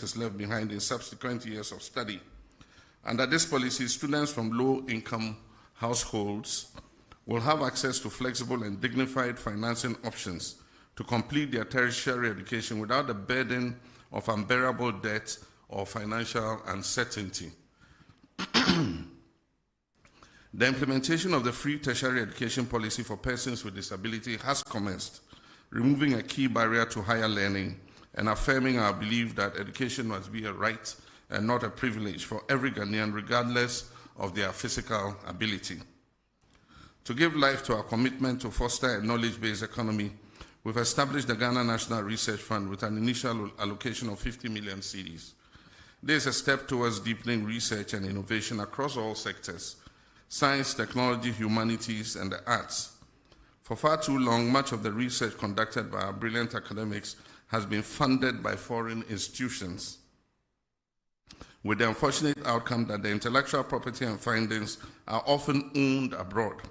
is left behind in subsequent years of study. Under this policy, students from low-income households will have access to flexible and dignified financing options to complete their tertiary education without the burden of unbearable debt or financial uncertainty. The implementation of the free tertiary education policy for persons with disability has commenced, removing a key barrier to higher learning and affirming our belief that education must be a right and not a privilege for every Ghanaian, regardless of their physical ability. To give life to our commitment to foster a knowledge-based economy, we've established the Ghana National Research Fund with an initial allocation of 50 million cedis. This is a step towards deepening research and innovation across all sectors: science, technology, humanities, and the arts. For far too long, much of the research conducted by our brilliant academics has been funded by foreign institutions, with the unfortunate outcome that the intellectual property and findings are often owned abroad.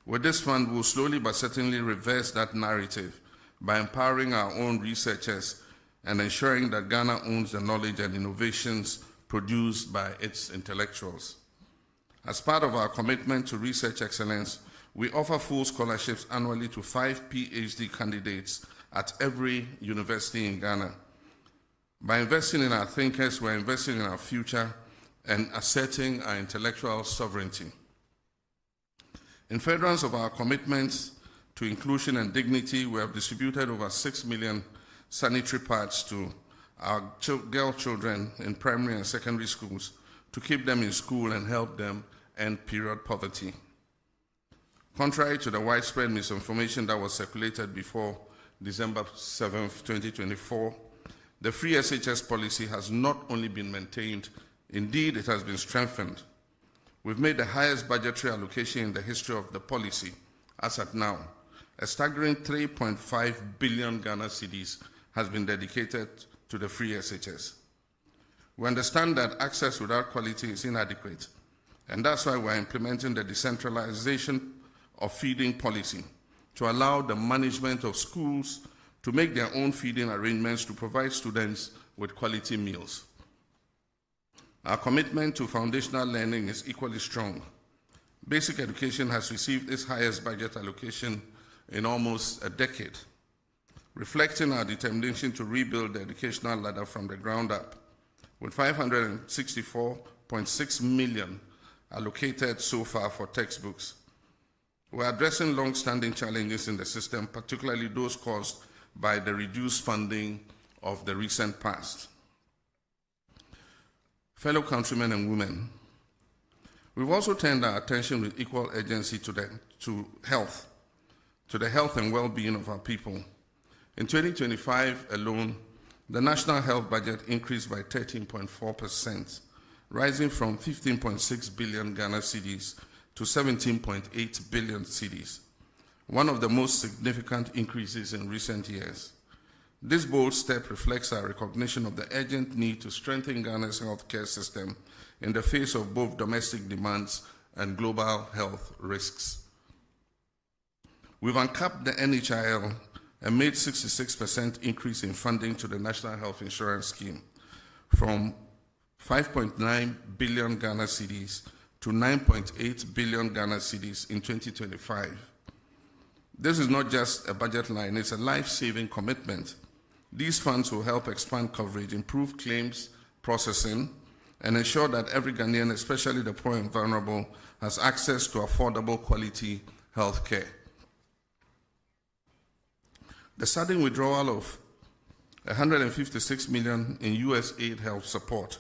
With this fund, we'll slowly but certainly reverse that narrative by empowering our own researchers and ensuring that Ghana owns the knowledge and innovations produced by its intellectuals. As part of our commitment to research excellence, we offer full scholarships annually to 5 PhD candidates at every university in Ghana. By investing in our thinkers, we're investing in our future and asserting our intellectual sovereignty. In furtherance of our commitments to inclusion and dignity, we have distributed over 6 million sanitary pads to our girl children in primary and secondary schools to keep them in school and help them end period poverty. Contrary to the widespread misinformation that was circulated before December 7, 2024, the free SHS policy has not only been maintained, indeed it has been strengthened. We've made the highest budgetary allocation in the history of the policy, as at now. A staggering 3.5 billion Ghana cedis has been dedicated to the free SHS. We understand that access without quality is inadequate, and that's why we're implementing the decentralization of feeding policy to allow the management of schools to make their own feeding arrangements to provide students with quality meals. Our commitment to foundational learning is equally strong. Basic education has received its highest budget allocation in almost a decade, reflecting our determination to rebuild the educational ladder from the ground up, with 564.6 million allocated so far for textbooks. We're addressing long-standing challenges in the system, particularly those caused by the reduced funding of the recent past. Fellow countrymen and women, we've also turned our attention with equal urgency to the health and well-being of our people. In 2025 alone, the national health budget increased by 13.4%, rising from 15.6 billion Ghana cedis to 17.8 billion cedis, one of the most significant increases in recent years. This bold step reflects our recognition of the urgent need to strengthen Ghana's healthcare system in the face of both domestic demands and global health risks. We've uncapped the NHIL and made 66% increase in funding to the National Health Insurance Scheme from 5.9 billion Ghana cedis to 9.8 billion Ghana cedis in 2025. This is not just a budget line, it's a life-saving commitment. These funds will help expand coverage, improve claims processing, and ensure that every Ghanaian, especially the poor and vulnerable, has access to affordable quality health care. The sudden withdrawal of $156 million in US aid health support,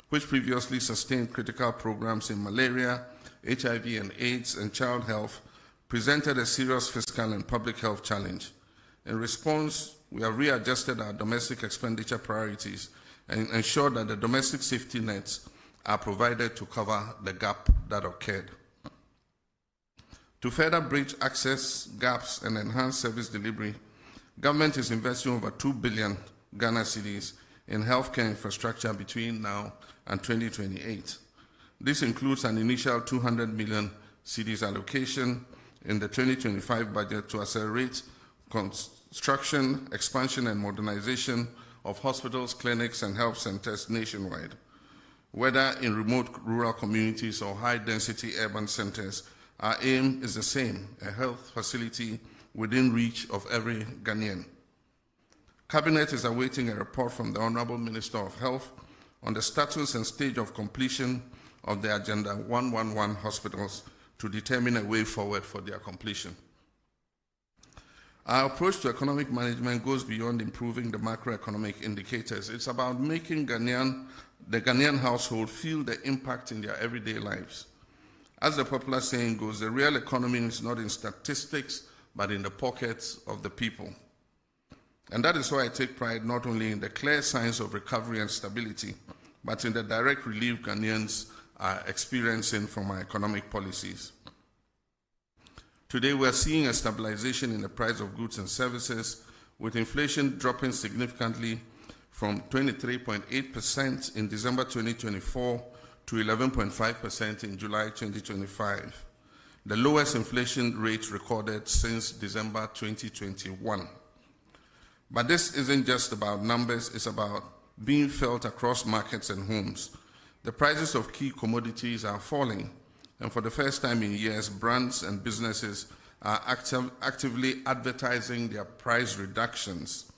which previously sustained critical programs in malaria, HIV and AIDS, and child health, presented a serious fiscal and public health challenge. In response, we have readjusted our domestic expenditure priorities and ensured that the domestic safety nets are provided to cover the gap that occurred. To further bridge access gaps and enhance service delivery, government is investing over 2 billion Ghana cedis in healthcare infrastructure between now and 2028. This includes an initial 200 million cedis allocation in the 2025 budget to accelerate construction, expansion, and modernization of hospitals, clinics, and health centers nationwide. Whether in remote rural communities or high-density urban centers, our aim is the same: a health facility within reach of every Ghanaian. Cabinet is awaiting a report from the Honorable Minister of Health on the status and stage of completion of the Agenda 111 hospitals to determine a way forward for their completion. Our approach to economic management goes beyond improving the macroeconomic indicators. It's about making the Ghanaian household feel the impact in their everyday lives. As the popular saying goes, the real economy is not in statistics, but in the pockets of the people. And that is why I take pride not only in the clear signs of recovery and stability, but in the direct relief Ghanaians are experiencing from our economic policies. Today, we are seeing a stabilization in the price of goods and services, with inflation dropping significantly from 23.8% in December 2024 to 11.5% in July 2025, the lowest inflation rate recorded since December 2021. But this isn't just about numbers, it's about being felt across markets and homes. The prices of key commodities are falling, and for the first time in years, brands and businesses are actively advertising their price reductions,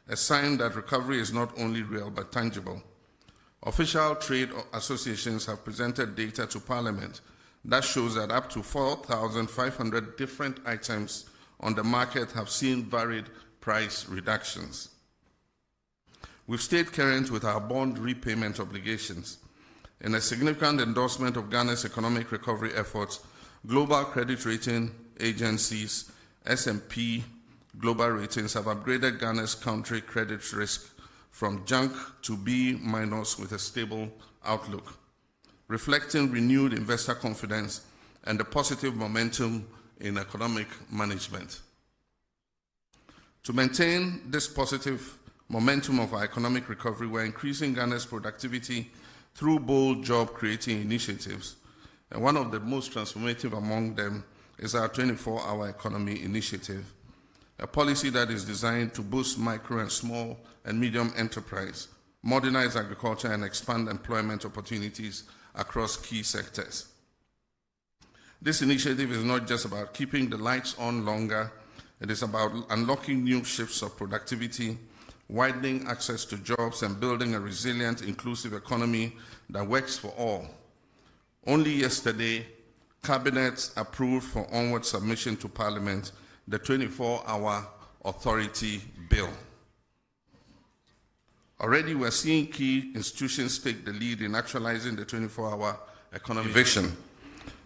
a sign that recovery is not only real but tangible. Official trade associations have presented data to Parliament that shows that up to 4,500 different items on the market have seen varied price reductions. We've stayed current with our bond repayment obligations. In a significant endorsement of Ghana's economic recovery efforts, global credit rating agencies, S&P Global Ratings, have upgraded Ghana's country credit risk from junk to B- with a stable outlook, reflecting renewed investor confidence and the positive momentum in economic management. To maintain this positive momentum of our economic recovery, we're increasing Ghana's productivity through bold job-creating initiatives. And one of the most transformative among them is our 24-hour economy initiative, a policy that is designed to boost micro and small and medium enterprise, modernize agriculture, and expand employment opportunities across key sectors. This initiative is not just about keeping the lights on longer, it is about unlocking new shifts of productivity, widening access to jobs, and building a resilient, inclusive economy that works for all. Only yesterday, Cabinet approved for onward submission to Parliament the 24-hour authority bill. Already we're seeing key institutions take the lead in actualizing the 24-hour economy vision.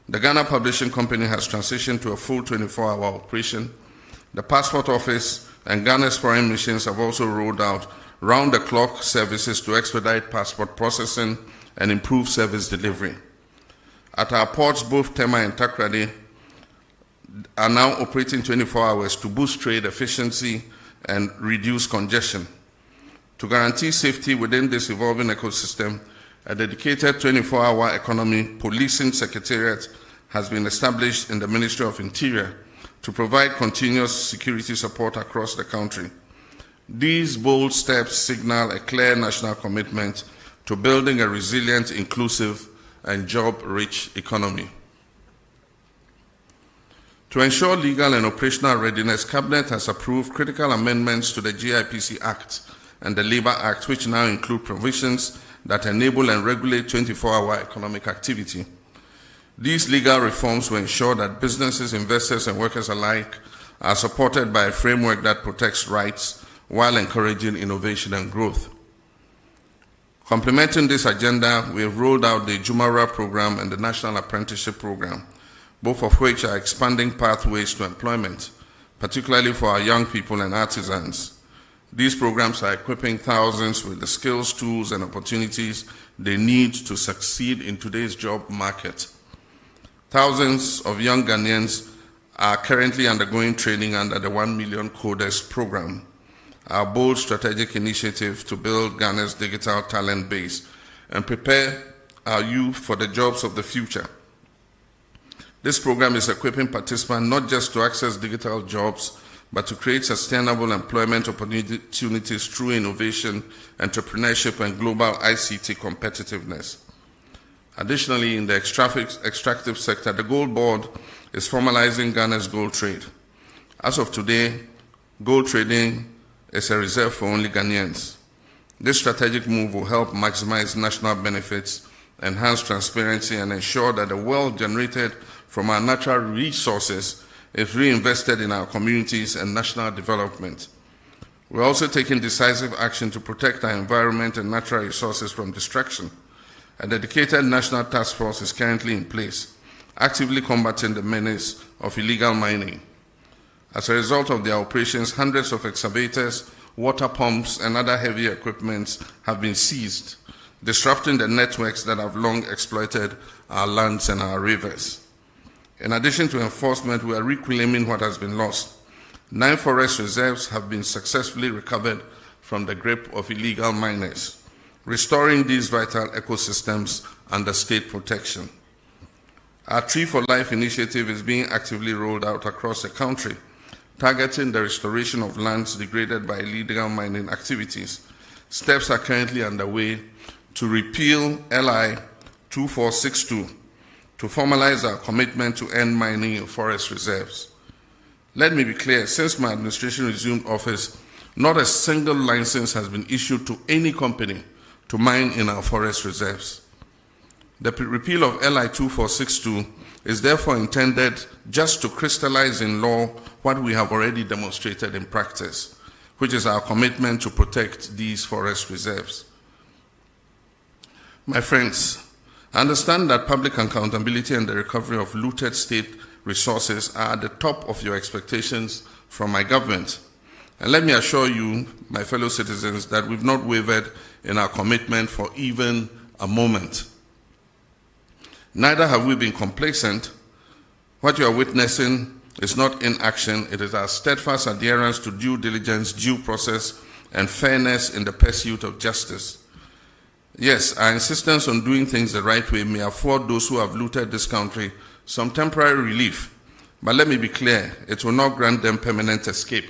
The Ghana Publishing Company has transitioned to a full 24-hour operation. The Passport Office and Ghana's foreign missions have also rolled out round-the-clock services to expedite passport processing and improve service delivery. At our ports, both Tema and Takrady are now operating 24 hours to boost trade efficiency and reduce congestion. To guarantee safety within this evolving ecosystem, a dedicated 24-hour economy policing secretariat has been established in the Ministry of Interior to provide continuous security support across the country. These bold steps signal a clear national commitment to building a resilient, inclusive, and job-rich economy. To ensure legal and operational readiness, Cabinet has approved critical amendments to the GIPC Act and the Labour Act, which now include provisions that enable and regulate 24-hour economic activity. These legal reforms will ensure that businesses, investors, and workers alike are supported by a framework that protects rights while encouraging innovation and growth. Complementing this agenda, we have rolled out the Jumara program and the National Apprenticeship Program, both of which are expanding pathways to employment, particularly for our young people and artisans. These programs are equipping thousands with the skills, tools, and opportunities they need to succeed in today's job market. Thousands of young Ghanaians are currently undergoing training under the 1 Million Coders program, our bold strategic initiative to build Ghana's digital talent base and prepare our youth for the jobs of the future. This program is equipping participants not just to access digital jobs, but to create sustainable employment opportunities through innovation, entrepreneurship, and global ICT competitiveness. Additionally, in the extractive sector, the Gold Board is formalizing Ghana's gold trade. As of today, gold trading is a reserve for only Ghanaians. This strategic move will help maximize national benefits, enhance transparency, and ensure that the wealth generated from our natural resources is reinvested in our communities and national development. We're also taking decisive action to protect our environment and natural resources from destruction. A dedicated national task force is currently in place, actively combating the menace of illegal mining. As a result of their operations, hundreds of excavators, water pumps, and other heavy equipment have been seized, disrupting the networks that have long exploited our lands and our rivers. In addition to enforcement, we are reclaiming what has been lost. 9 forest reserves have been successfully recovered from the grip of illegal miners, restoring these vital ecosystems under state protection. Our Tree for Life initiative is being actively rolled out across the country, targeting the restoration of lands degraded by illegal mining activities. Steps are currently underway to repeal LI 2462 to formalize our commitment to end mining in forest reserves. Let me be clear, since my administration resumed office, not a single license has been issued to any company to mine in our forest reserves. The repeal of LI 2462 is therefore intended just to crystallize in law what we have already demonstrated in practice, which is our commitment to protect these forest reserves. My friends, I understand that public accountability and the recovery of looted state resources are at the top of your expectations from my government. And let me assure you, my fellow citizens, that we've not wavered in our commitment for even a moment. Neither have we been complacent. What you are witnessing is not inaction, it is our steadfast adherence to due diligence, due process, and fairness in the pursuit of justice. Yes, our insistence on doing things the right way may afford those who have looted this country some temporary relief, but let me be clear, it will not grant them permanent escape.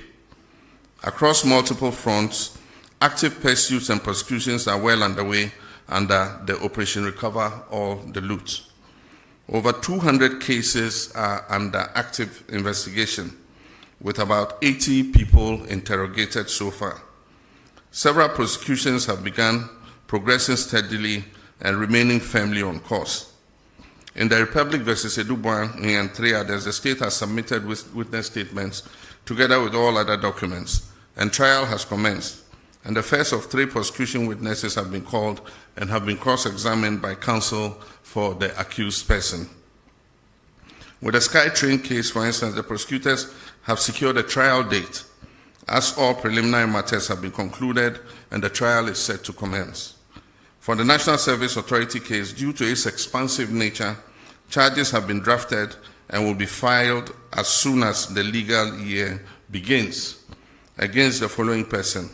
Across multiple fronts, active pursuits and prosecutions are well underway under the Operation Recover All the Loot. Over 200 cases are under active investigation, with about 80 people interrogated so far. Several prosecutions have begun, progressing steadily and remaining firmly on course. In the Republic versus Edubuan and 3 others, the state has submitted witness statements together with all other documents, and trial has commenced. And the first of 3 prosecution witnesses have been called and have been cross-examined by counsel for the accused person. With the SkyTrain case, for instance, the prosecutors have secured a trial date, as all preliminary matters have been concluded and the trial is set to commence. For the National Service Authority case, due to its expansive nature, charges have been drafted and will be filed as soon as the legal year begins against the following person: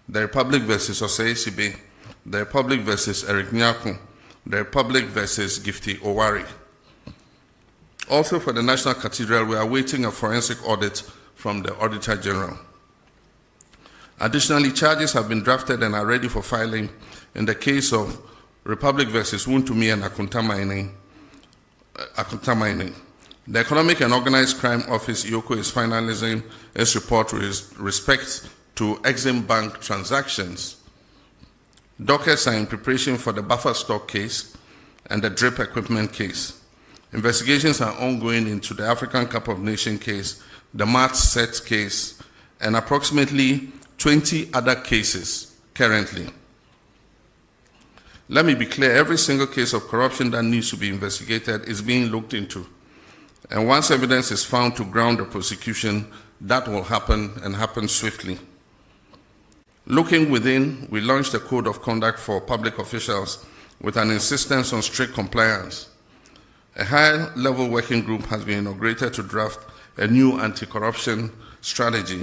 the Republic versus Osei Sibe, the Republic versus Eric Nyaku, the Republic versus Gifty Owari. Also for the National Cathedral, we are awaiting a forensic audit from the Auditor General. Additionally, charges have been drafted and are ready for filing in the case of Republic versus Wuntumi and Akunta Mining. The Economic and Organized Crime Office, IOCO, is finalizing its report with respect to Exim Bank transactions. Dockets are in preparation for the buffer stock case and the drip equipment case. Investigations are ongoing into the African Cup of Nations case, the Mart Set case, and approximately 20 other cases currently. Let me be clear, every single case of corruption that needs to be investigated is being looked into. And once evidence is found to ground the prosecution, that will happen and happen swiftly. Looking within, we launched a code of conduct for public officials with an insistence on strict compliance. A high-level working group has been inaugurated to draft a new anti-corruption strategy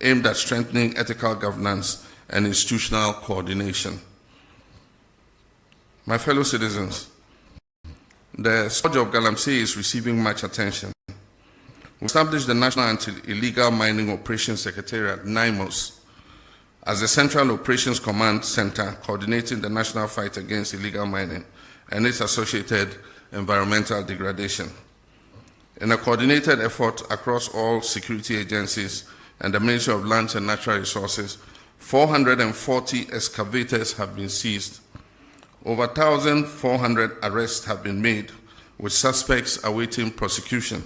aimed at strengthening ethical governance and institutional coordination. My fellow citizens, the scourge of Galamsey is receiving much attention. We established the National Anti-Illegal Mining Operations Secretariat, NIMOS, as the Central Operations Command Center coordinating the national fight against illegal mining and its associated environmental degradation. In a coordinated effort across all security agencies and the Ministry of Lands and Natural Resources, 440 excavators have been seized. Over 1,400 arrests have been made, with suspects awaiting prosecution.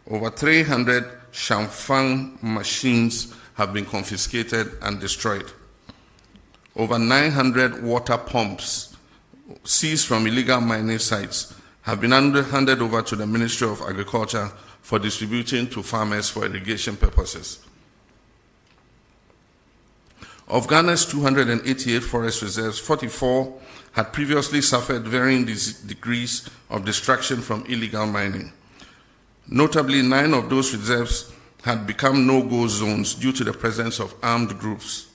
Over 300 Shamfang machines have been confiscated and destroyed. Over 900 water pumps seized from illegal mining sites have been handed over to the Ministry of Agriculture for distributing to farmers for irrigation purposes. Of Ghana's 288 forest reserves, 44 had previously suffered varying degrees of destruction from illegal mining. Notably, 9 of those reserves had become no-go zones due to the presence of armed groups.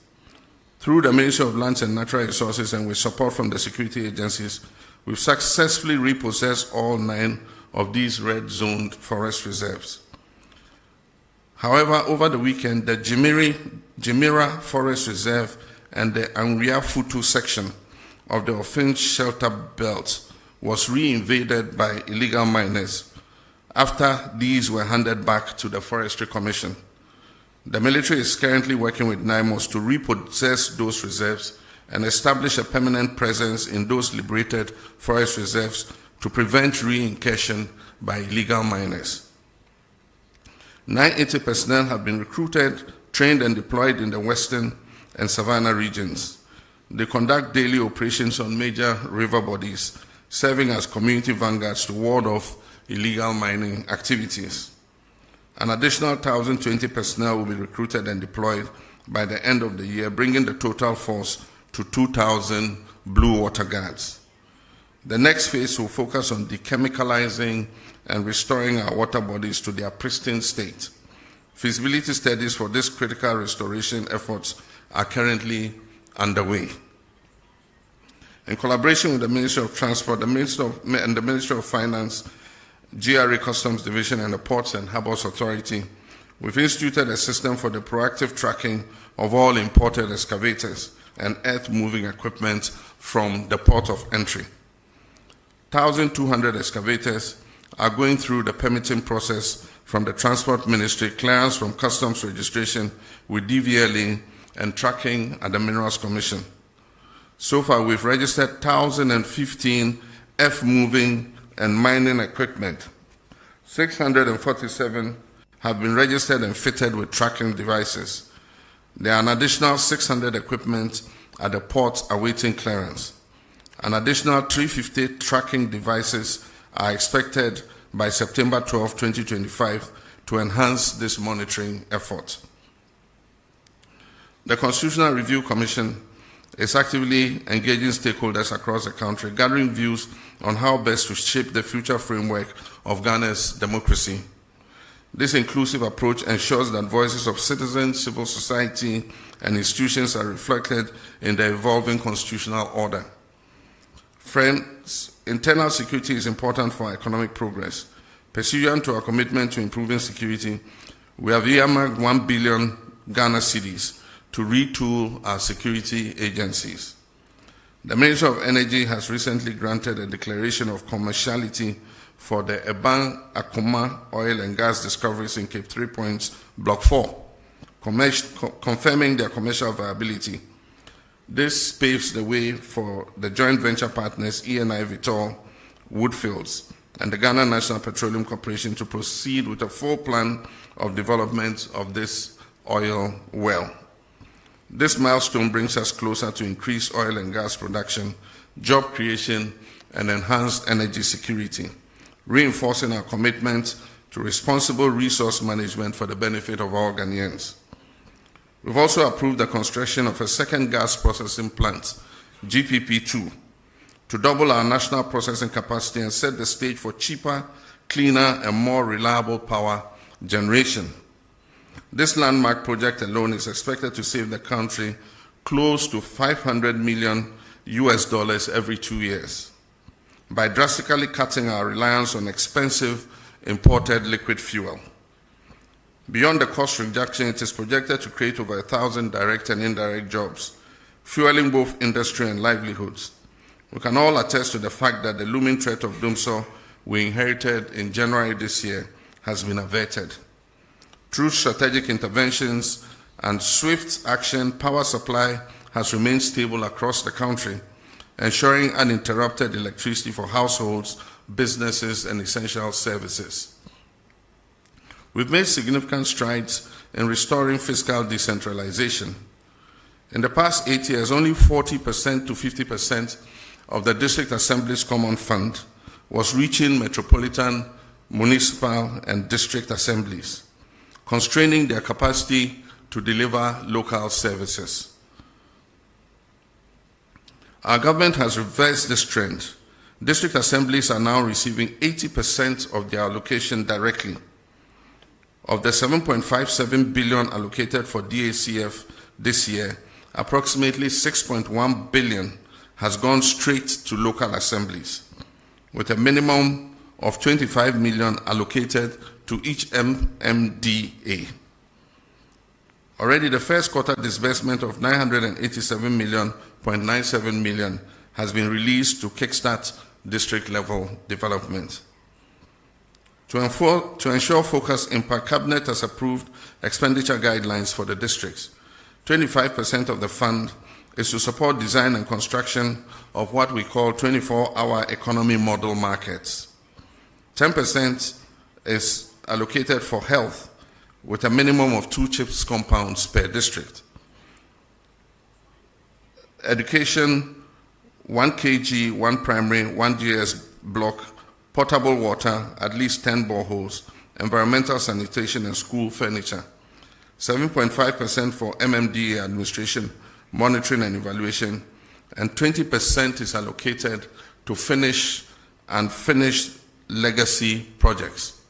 Through the Ministry of Lands and Natural Resources and with support from the security agencies, we've successfully repossessed all 9 of these red-zoned forest reserves. However, over the weekend, the Jimira Forest Reserve and the Anria Futu section of the Ofinch Shelter Belt was re-invaded by illegal miners after these were handed back to the Forestry Commission. The military is currently working with NIMOS to repossess those reserves and establish a permanent presence in those liberated forest reserves to prevent re-incursion by illegal miners. 980 personnel have been recruited, trained and deployed in the Western and Savannah regions. They conduct daily operations on major river bodies, serving as community vanguards to ward off illegal mining activities. An additional 1,020 personnel will be recruited and deployed by the end of the year, bringing the total force to 2,000 blue water guards. The next phase will focus on dechemicalizing and restoring our water bodies to their pristine state. Feasibility studies for this critical restoration efforts are currently underway. In collaboration with the Ministry of Transport, the Ministry of Finance, GRA Customs Division, and the Ports and Harbours Authority, we've instituted a system for the proactive tracking of all imported excavators and earth-moving equipment from the port of entry. 1,200 excavators are going through the permitting process from the Transport Ministry, clearance from customs registration with DVLA, and tracking at the Minerals Commission. So far, we've registered 1,015 earth-moving and mining equipment. 647 have been registered and fitted with tracking devices. There are an additional 600 equipment at the ports awaiting clearance. An additional 350 tracking devices are expected by September 12, 2025 to enhance this monitoring effort. The Constitutional Review Commission is actively engaging stakeholders across the country, gathering views on how best to shape the future framework of Ghana's democracy. This inclusive approach ensures that voices of citizens, civil society, and institutions are reflected in the evolving constitutional order. Friends, internal security is important for economic progress. Pursuant to our commitment to improving security, we have earmarked 1 billion Ghana cedis to retool our security agencies. The Ministry of Energy has recently granted a declaration of commerciality for the Eban Akoma oil and gas discoveries in Cape 3 Points, Block 4, confirming their commercial viability. This paves the way for the joint venture partners ENI Vitol, Woodfields, and the Ghana National Petroleum Corporation to proceed with a full plan of development of this oil well. This milestone brings us closer to increased oil and gas production, job creation, and enhanced energy security, reinforcing our commitment to responsible resource management for the benefit of all Ghanaians. We've also approved the construction of a second gas processing plant, GPP2, to double our national processing capacity and set the stage for cheaper, cleaner, and more reliable power generation. This landmark project alone is expected to save the country close to $500 million every 2 years by drastically cutting our reliance on expensive imported liquid fuel. Beyond the cost reduction, it is projected to create over 1,000 direct and indirect jobs, fueling both industry and livelihoods. We can all attest to the fact that the looming threat of doomsday we inherited in January this year has been averted. Through strategic interventions and swift action, power supply has remained stable across the country, ensuring uninterrupted electricity for households, businesses, and essential services. We've made significant strides in restoring fiscal decentralization. In the past 8 years, only 40% to 50% of the District Assembly's Common Fund was reaching metropolitan, municipal, and district assemblies, constraining their capacity to deliver local services. Our government has reversed this trend. District assemblies are now receiving 80% of their allocation directly. Of the 7.57 billion allocated for DACF this year, approximately 6.1 billion has gone straight to local assemblies, with a minimum of 25 million allocated to each MMDA. Already the first quarter disbursement of 987.97 million has been released to kickstart district level development. To ensure focused impact, Cabinet has approved expenditure guidelines for the districts. 25% of the fund is to support design and construction of what we call 24-hour economy model markets. 10% is allocated for health, with a minimum of 2 CHIPS compounds per district. Education, 1 kg, 1 primary, 1 GS block, potable water, at least 10 boreholes, environmental sanitation and school furniture. 7.5% for MMDA administration, monitoring and evaluation, and 20% is allocated to finish and finished legacy projects.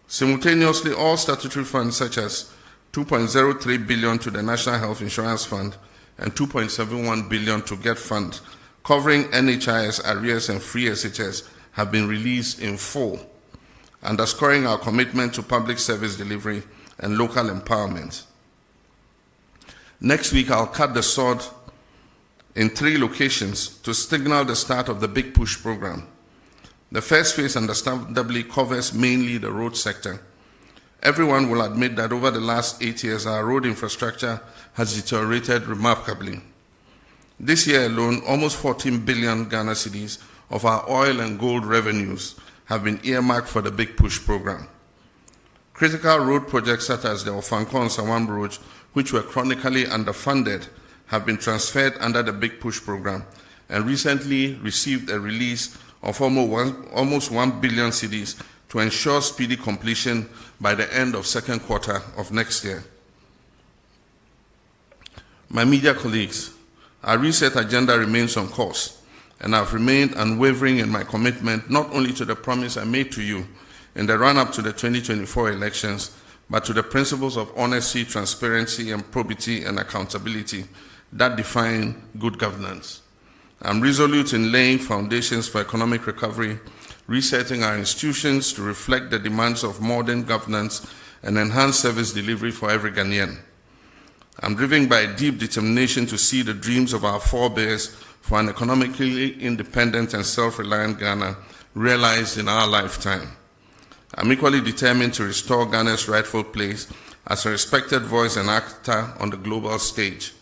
Simultaneously, all statutory funds such as 2.03 billion to the National Health Insurance Fund and 2.71 billion to GET Fund, covering NHIS, arrears, and free SHS, have been released in full, underscoring our commitment to public service delivery and local empowerment. Next week, I'll cut the sword in 3 locations to signal the start of the Big Push program. The first phase, understandably, covers mainly the road sector. Everyone will admit that over the last 8 years, our road infrastructure has deteriorated remarkably. This year alone, almost 14 billion Ghana cedis of our oil and gold revenues have been earmarked for the Big Push program. Critical road projects such as the Ofankor and Sawam roads, which were chronically underfunded, have been transferred under the Big Push program and recently received a release of almost 1 billion cedis to ensure speedy completion by the end of second quarter of next year. My media colleagues, our reset agenda remains on course, and I've remained unwavering in my commitment not only to the promise I made to you in the run-up to the 2024 elections, but to the principles of honesty, transparency, and probity and accountability that define good governance. I'm resolute in laying foundations for economic recovery, resetting our institutions to reflect the demands of modern governance and enhanced service delivery for every Ghanaian. I'm driven by a deep determination to see the dreams of our forebears for an economically independent and self-reliant Ghana realized in our lifetime. I'm equally determined to restore Ghana's rightful place as a respected voice and actor on the global stage.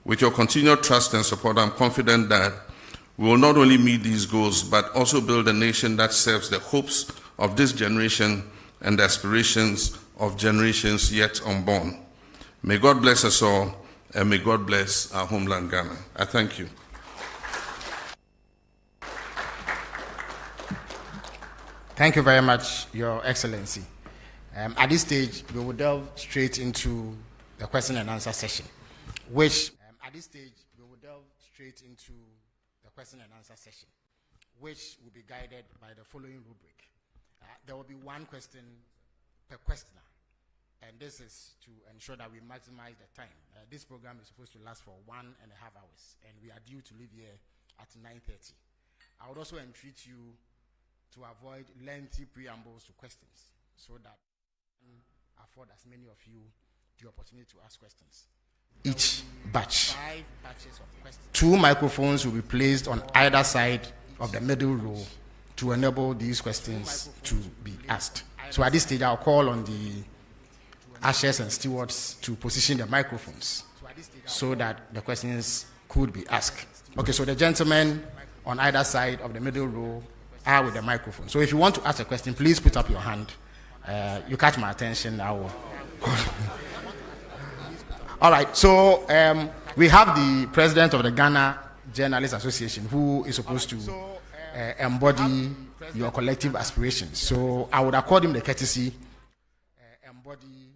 With your continued trust and support, I'm confident that we will not only meet these goals, but also build a nation that serves the hopes of this generation and the aspirations of generations yet unborn. May God bless us all, and may God bless our homeland, Ghana. I thank you. Thank you very much, Your Excellency. At this stage, we will delve straight into the question and answer session, which will be guided by the following rubric. There will be 1 question per questioner, and this is to ensure that we maximize the time. This program is supposed to last for 1.5 hours, and we are due to leave here at 9:30. I would also entreat you to avoid lengthy preambles to questions so that afford as many of you the opportunity to ask questions. Each batch. 5 batches of questions. 2 microphones will be placed on either side of the middle row to enable these questions to be asked. So at this stage, I'll call on the ushers and stewards to position the microphones so that the questions could be asked. Okay, so the gentlemen on either side of the middle row are with the microphone. So if you want to ask a question, please put up your hand. You catch my attention, I will. All right, so we have the president of the Ghana Journalists Association who is supposed to embody your collective aspirations. So I would accord him the courtesy. Embody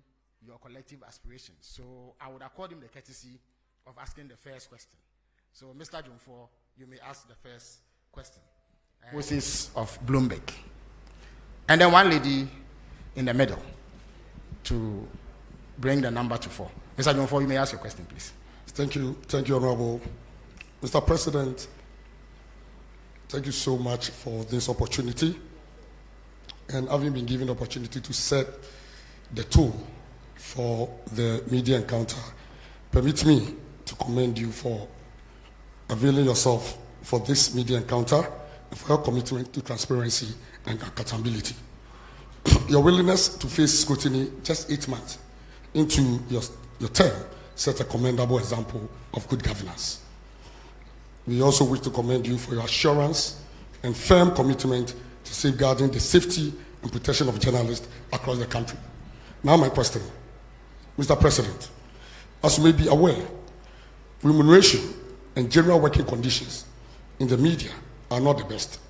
your collective aspirations. So I would accord him the courtesy of asking the first question. So Mr. Jumfo, you may ask the first question. Moses of Bloomberg. And then one lady in the middle to bring the number to 4. Mr. Jumfo, you may ask your question, please. Thank you, Honorable. Mr. President, thank you so much for this opportunity and having been given the opportunity to set the tone for the media encounter. Permit me to commend you for availing yourself for this media encounter and for your commitment to transparency and accountability. Your willingness to face scrutiny just 8 months into your term set a commendable example of good governance. We also wish to commend you for your assurance and firm commitment to safeguarding the safety and protection of journalists across the country. Now my question, Mr. President, as you may be aware, remuneration and general working conditions in the media are not the best,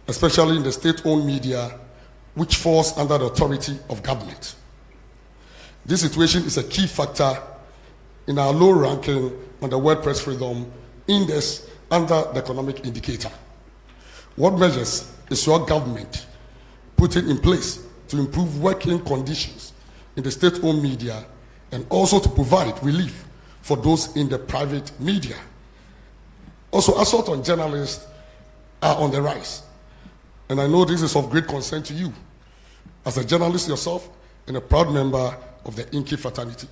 especially in the state-owned media, which falls under the authority of government. This situation is a key factor in our low ranking on the World Press Freedom Index under the economic indicator. What measures is your government putting in place to improve working conditions in the state-owned media and also to provide relief for those in the private media? Also, assault on journalists are on the rise. And I know this is of great concern to you as a journalist yourself and a proud member of the Inky fraternity.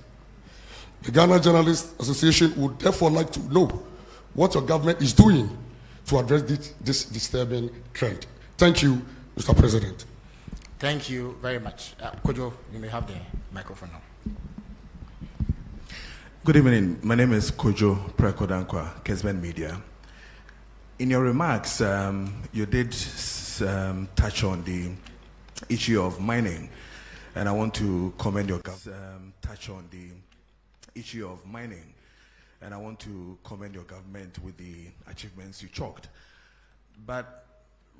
The Ghana Journalists Association would therefore like to know what your government is doing to address this disturbing trend. Thank you, Mr. President. Thank you very much. Kojo, you may have the microphone now. Good evening. My name is Kojo Prekodankwa, Kesben Media. In your remarks, you did touch on the issue of mining, and I want to commend your government. And I want to commend your government with the achievements you chalked. But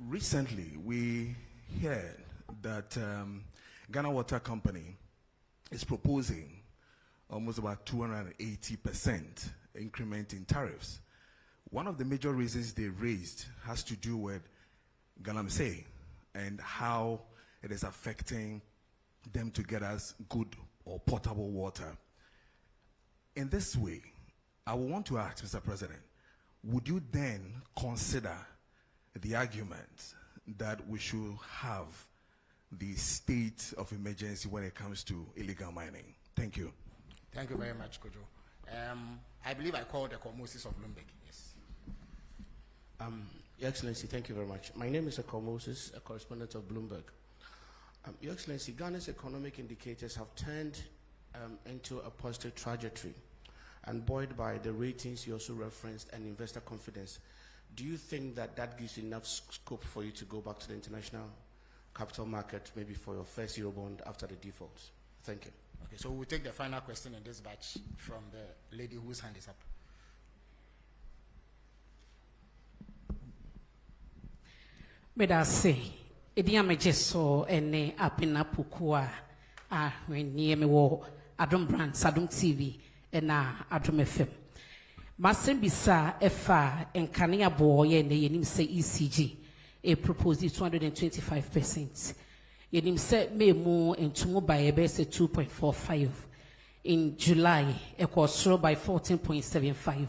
recently, we heard that Ghana Water Company is proposing almost about 280% increment in tariffs. One of the major reasons they raised has to do with Galamsey and how it is affecting them to get us good or potable water. In this way, I would want to ask, Mr. President, would you then consider the argument that we should have the state of emergency when it comes to illegal mining? Thank you. Thank you very much, Kojo. I believe I called the Moses of Bloomberg. Yes. Your Excellency, thank you very much. My name is Akol Moses, a correspondent of Bloomberg. Your Excellency, Ghana's economic indicators have turned into a positive trajectory, and buoyed by the ratings you also referenced and investor confidence. Do you think that that gives enough scope for you to go back to the international capital market, maybe for your first Eurobond after the defaults? Thank you. Okay, so we'll take the final question in this batch from the lady whose hand is up. Medase, Idiame Jeso, ene apina pukua, when ye me wo Adom Brand, Sadom TV, and Adom FM. Masembisa Efa and Kania Boy, and the Yenim say ECG, a proposed 225%. Yenim said me more and to by a base 2.45. In July, it was thrown by 14.75.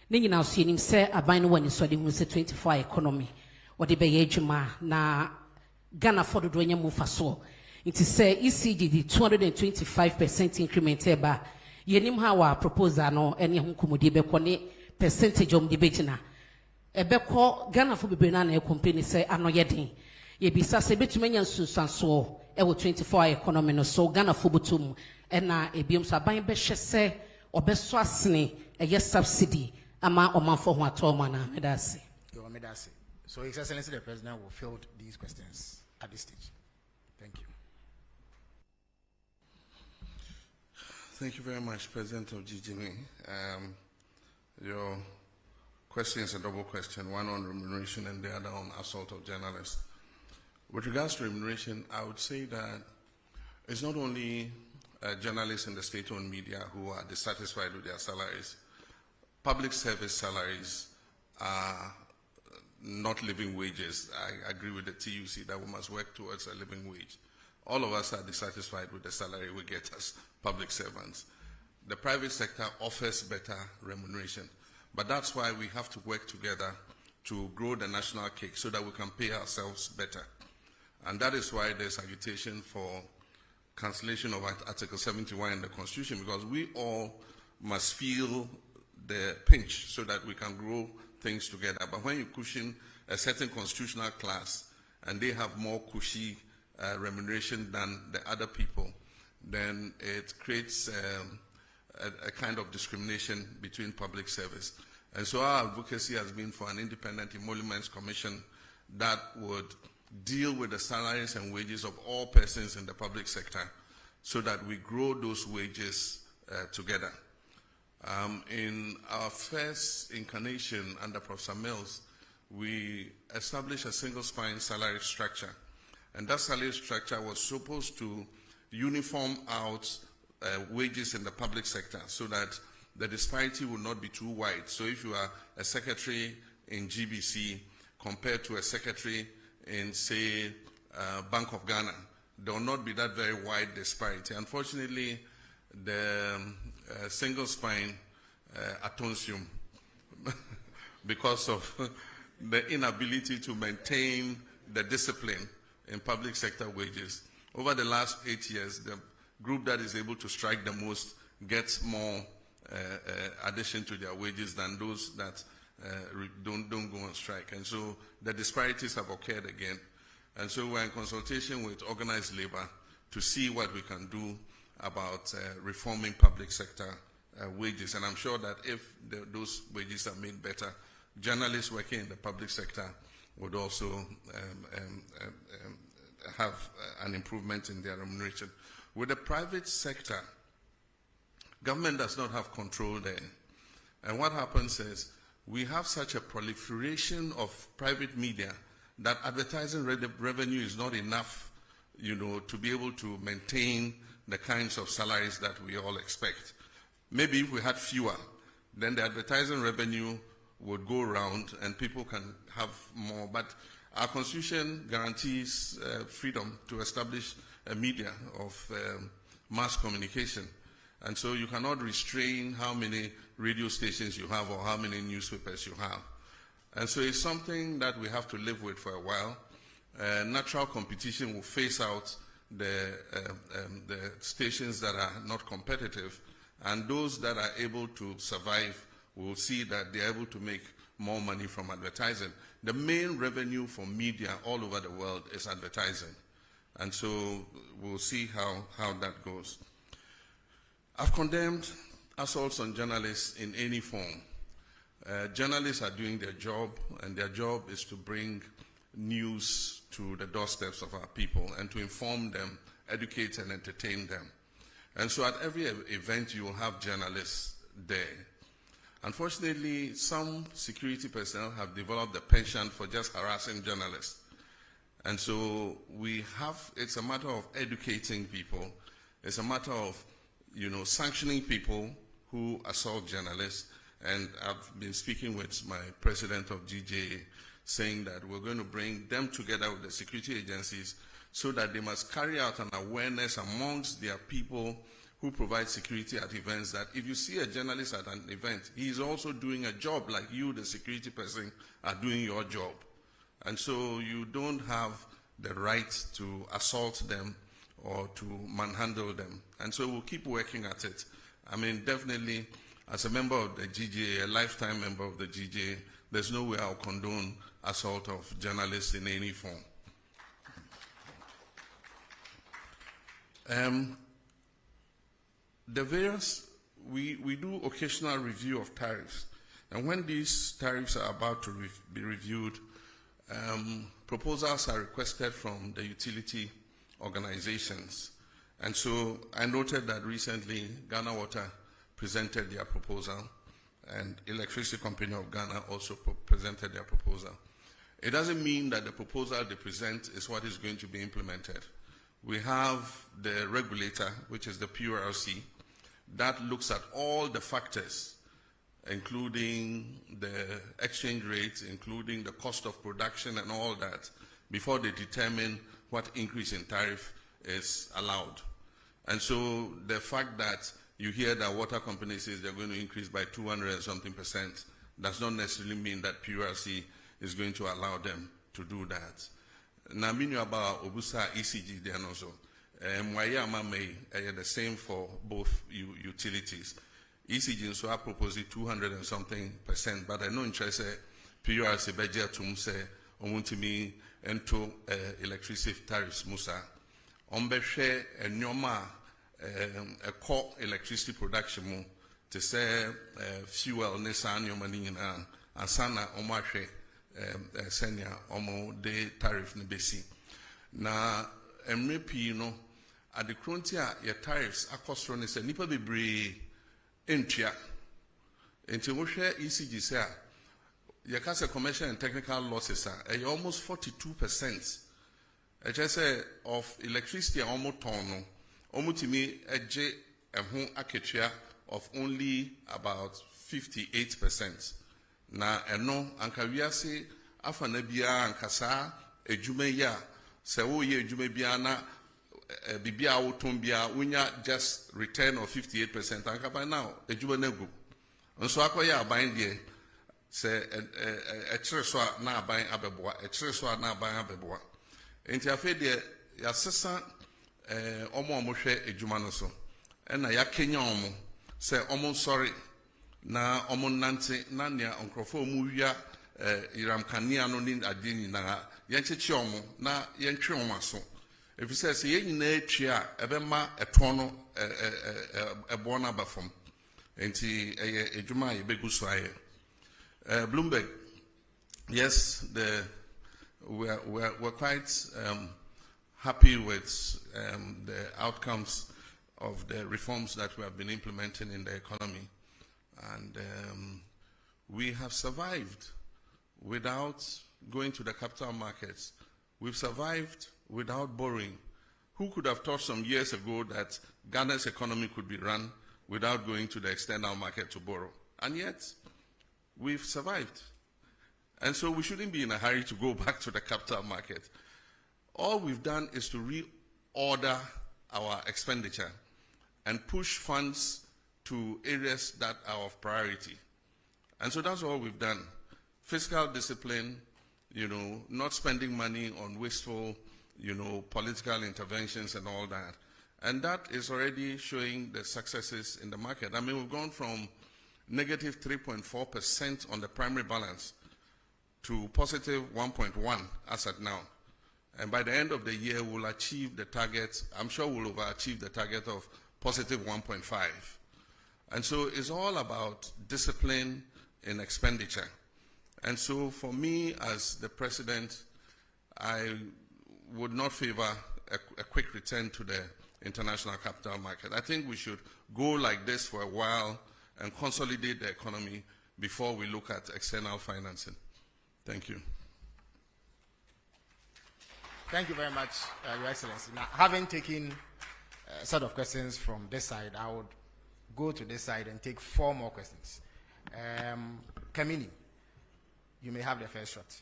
Then you now see him say a bind one is so the 24 economy. What the Bayejuma na Ghana for the Duenya Mufaso. It is say ECG the 225% increment eba. Yenim hawa proposal no any hunkumudi bekone percentage the bejina. Ebeko Ghana for bebre na company say ano yedin. Ye bisa se betumenya nsusanso e wo 24-hour economy no so Ghana for butum na ebiom so aban be hye obeso asene eye subsidy ama omanfo ho atoma na medase. So His Excellency the President will field these questions at this stage. Thank you. Thank you very much, President of GGME. Your question is a double question, one on remuneration and the other on assault of journalists. With regards to remuneration, I would say that it's not only journalists in the state-owned media who are dissatisfied with their salaries. Public service salaries are not living wages. I agree with the TUC that we must work towards a living wage. All of us are dissatisfied with the salary we get as public servants. The private sector offers better remuneration, but that's why we have to work together to grow the national cake so that we can pay ourselves better. And that is why there's agitation for cancellation of Article 71 in the Constitution, because we all must feel the pinch so that we can grow things together. But when you cushion a certain constitutional class and they have more cushy remuneration than the other people, then it creates a kind of discrimination between public service. And so our advocacy has been for an independent emoluments commission that would deal with the salaries and wages of all persons in the public sector so that we grow those wages together. In our first incarnation under Professor Mills, we established a single spine salary structure. And that salary structure was supposed to uniform out wages in the public sector so that the disparity would not be too wide. So if you are a secretary in GBC compared to a secretary in, say, Bank of Ghana, there will not be that very wide disparity. Unfortunately, the single spine atonsium because of the inability to maintain the discipline in public sector wages. Over the last 8 years, the group that is able to strike the most gets more addition to their wages than those that don't go on strike. And so the disparities have occurred again. And so we're in consultation with organized labor to see what we can do about reforming public sector wages. And I'm sure that if those wages are made better, journalists working in the public sector would also have an improvement in their remuneration. With the private sector, government does not have control there. And what happens is we have such a proliferation of private media that advertising revenue is not enough, to be able to maintain the kinds of salaries that we all expect. Maybe if we had fewer, then the advertising revenue would go around and people can have more. But our Constitution guarantees freedom to establish a media of mass communication. And so you cannot restrain how many radio stations you have or how many newspapers you have. And so it's something that we have to live with for a while. Natural competition will phase out the stations that are not competitive, and those that are able to survive will see that they're able to make more money from advertising. The main revenue for media all over the world is advertising. And so we'll see how that goes. I've condemned assaults on journalists in any form. Journalists are doing their job, and their job is to bring news to the doorsteps of our people and to inform them, educate and entertain them. And so at every event you will have journalists there. Unfortunately, some security personnel have developed a penchant for just harassing journalists. And so it's a matter of educating people. It's a matter of, sanctioning people who assault journalists. And I've been speaking with my president of GJA, saying that we're going to bring them together with the security agencies so that they must carry out an awareness amongst their people who provide security at events, that if you see a journalist at an event, he is also doing a job like you, the security person, are doing your job. And so you don't have the right to assault them or to manhandle them. And so we'll keep working at it. I mean, definitely, as a member of the GJA, a lifetime member of the GJA, there's no way I'll condone assault of journalists in any form. We do occasional review of tariffs. And when these tariffs are about to be reviewed, proposals are requested from the utility organizations. And so I noted that recently Ghana Water presented their proposal, and Electricity Company of Ghana also presented their proposal. It doesn't mean that the proposal they present is what is going to be implemented. We have the regulator, which is the PURC, that looks at all the factors, including the exchange rates, including the cost of production and all that, before they determine what increase in tariff is allowed. And so the fact that you hear that water companies say they're going to increase by 200 and something % does not necessarily mean that PURC is going to allow them to do that. Now, meaning about Obusa ECG there also, Mwayama may the same for both utilities. ECG so I propose 200 and something %, but I know interest PURC budget to say omuntimi into electricity tariffs musa. Ombeshe nyoma a core electricity production mu to say fuel nesan nyoma ni nyina ansana omahwe senya omo de tariff ne besi na MRP no at the frontier your tariffs akosro ne say nipa bebre entua enti wo hwe ECG say your case commercial and technical losses are almost 42%. I just say of electricity almost ton almost to me a home aketua of only about 58%. Na eno anka wiase afa na bia ankasa edwuma ya se wo ye edwuma bia na bibia wo ton bia wonya just return of 58% anka by now edwuma na gu nso akoya aban de se so na aban abeboa so na aban abeboa enti afa de ya sesa omo hwe edwuma no so na ya kenya omo se omo sorry na omo nante na nea onkrofo omu wia iram kania no ni ade nyina yencheche omo na yentwe omo aso efise se yenyina atwi a ebema eton no ebo na bafom enti eye edwuma ye begu so aye Bloomberg, yes, we're quite happy with the outcomes of the reforms that we have been implementing in the economy. And we have survived without going to the capital markets. We've survived without borrowing. Who could have thought some years ago that Ghana's economy could be run without going to the external market to borrow? And yet, we've survived. And so we shouldn't be in a hurry to go back to the capital market. All we've done is to reorder our expenditure and push funds to areas that are of priority. And so that's all we've done. Fiscal discipline, not spending money on wasteful, political interventions and all that. And that is already showing the successes in the market. I mean, we've gone from negative 3.4% on the primary balance to positive 1.1 as at now. And by the end of the year, we'll achieve the target. I'm sure we'll overachieve the target of positive 1.5. And so it's all about discipline in expenditure. And so for me as the president, I would not favor a quick return to the international capital market. I think we should go like this for a while and consolidate the economy before we look at external financing. Thank you. Thank you very much, Your Excellency. Now, having taken a set of questions from this side, I would go to this side and take 4 more questions. Kamini, you may have the first shot.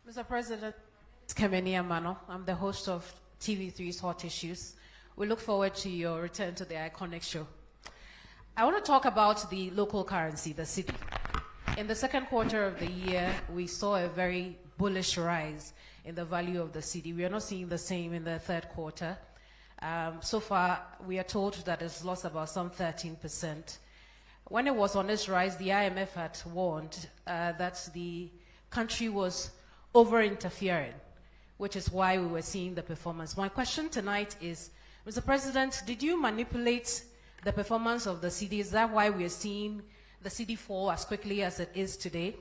Mr. President, it's Kamini Amano. I'm the host of TV3's Hot Issues. We look forward to your return to the iconic show. I want to talk about the local currency, the Citi. In the second quarter of the year, we saw a very bullish rise in the value of the cedi. We are not seeing the same in the third quarter. So far, we are told that it's lost about some 13%. When it was on its rise, the IMF had warned that the country was over-interfering, which is why we were seeing the performance. My question tonight is, Mr. President, did you manipulate the performance of the cedi? Is that why we are seeing the cedi fall as quickly as it is today?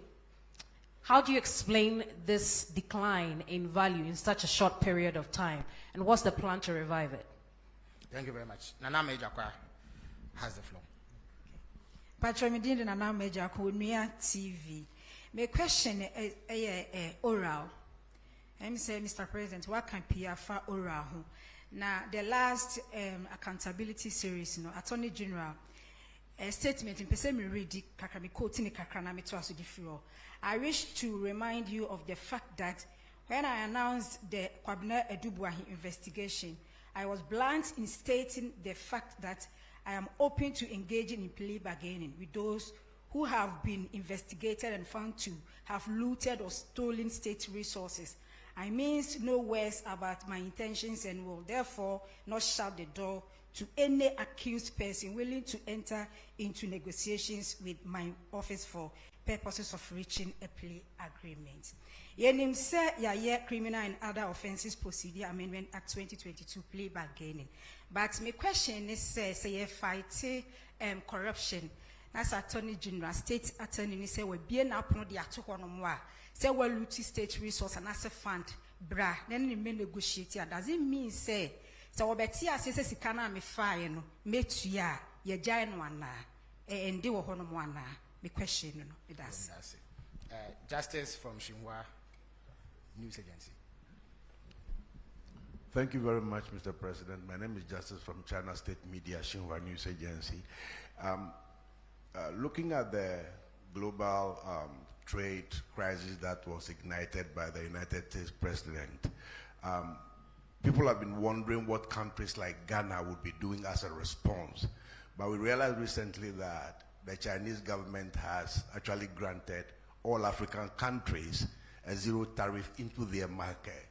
How do you explain this decline in value in such a short period of time? And what's the plan to revive it? Thank you very much. Nana Mejakwa has the floor. Patron Nana Mejakwa, TV. My question is oral. I'm saying, Mr. President, what can PR oral? Now, the last accountability series, Attorney General, a statement in Pesemi Redi, Kakami Kotini Kakranami to the floor. I wish to remind you of the fact that when I announced the Kwabena Edubwahi investigation, I was blunt in stating the fact that I am open to engaging in plea bargaining with those who have been investigated and found to have looted or stolen state resources. I means no words about my intentions and will therefore not shut the door to any accused person willing to enter into negotiations with my office for purposes of reaching a plea agreement. Yenim se ya criminal and other offenses procedure amendment act 2022 plea bargaining. But my question is say fight corruption. That's Attorney General, State Attorney say we be na apno di ato ho no mo a say we loot state resource and as a fund bra then we negotiate. Does it mean say we beti ase say sika na me fae no metua ye gyan no ana ende wo ho no mo ana? My question it does. Justice from Xinhua News Agency. Thank you very much, Mr. President. My name is Justice from China State Media, Xinhua News Agency. Looking at the global trade crisis that was ignited by the United States President, people have been wondering what countries like Ghana would be doing as a response. But we realized recently that the Chinese government has actually granted all African countries a zero tariff into their market.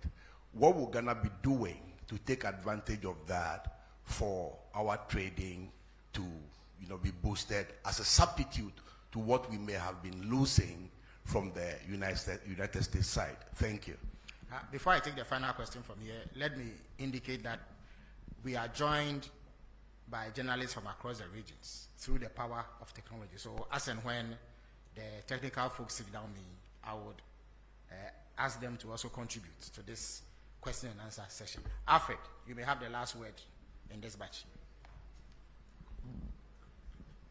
What will Ghana be doing to take advantage of that for our trading to be boosted as a substitute to what we may have been losing from the United States side? Thank you. Before I take the final question from here, let me indicate that we are joined by journalists from across the regions through the power of technology. So as and when the technical folks sit down me, I would ask them to also contribute to this question and answer session. Alfred, you may have the last word in this batch.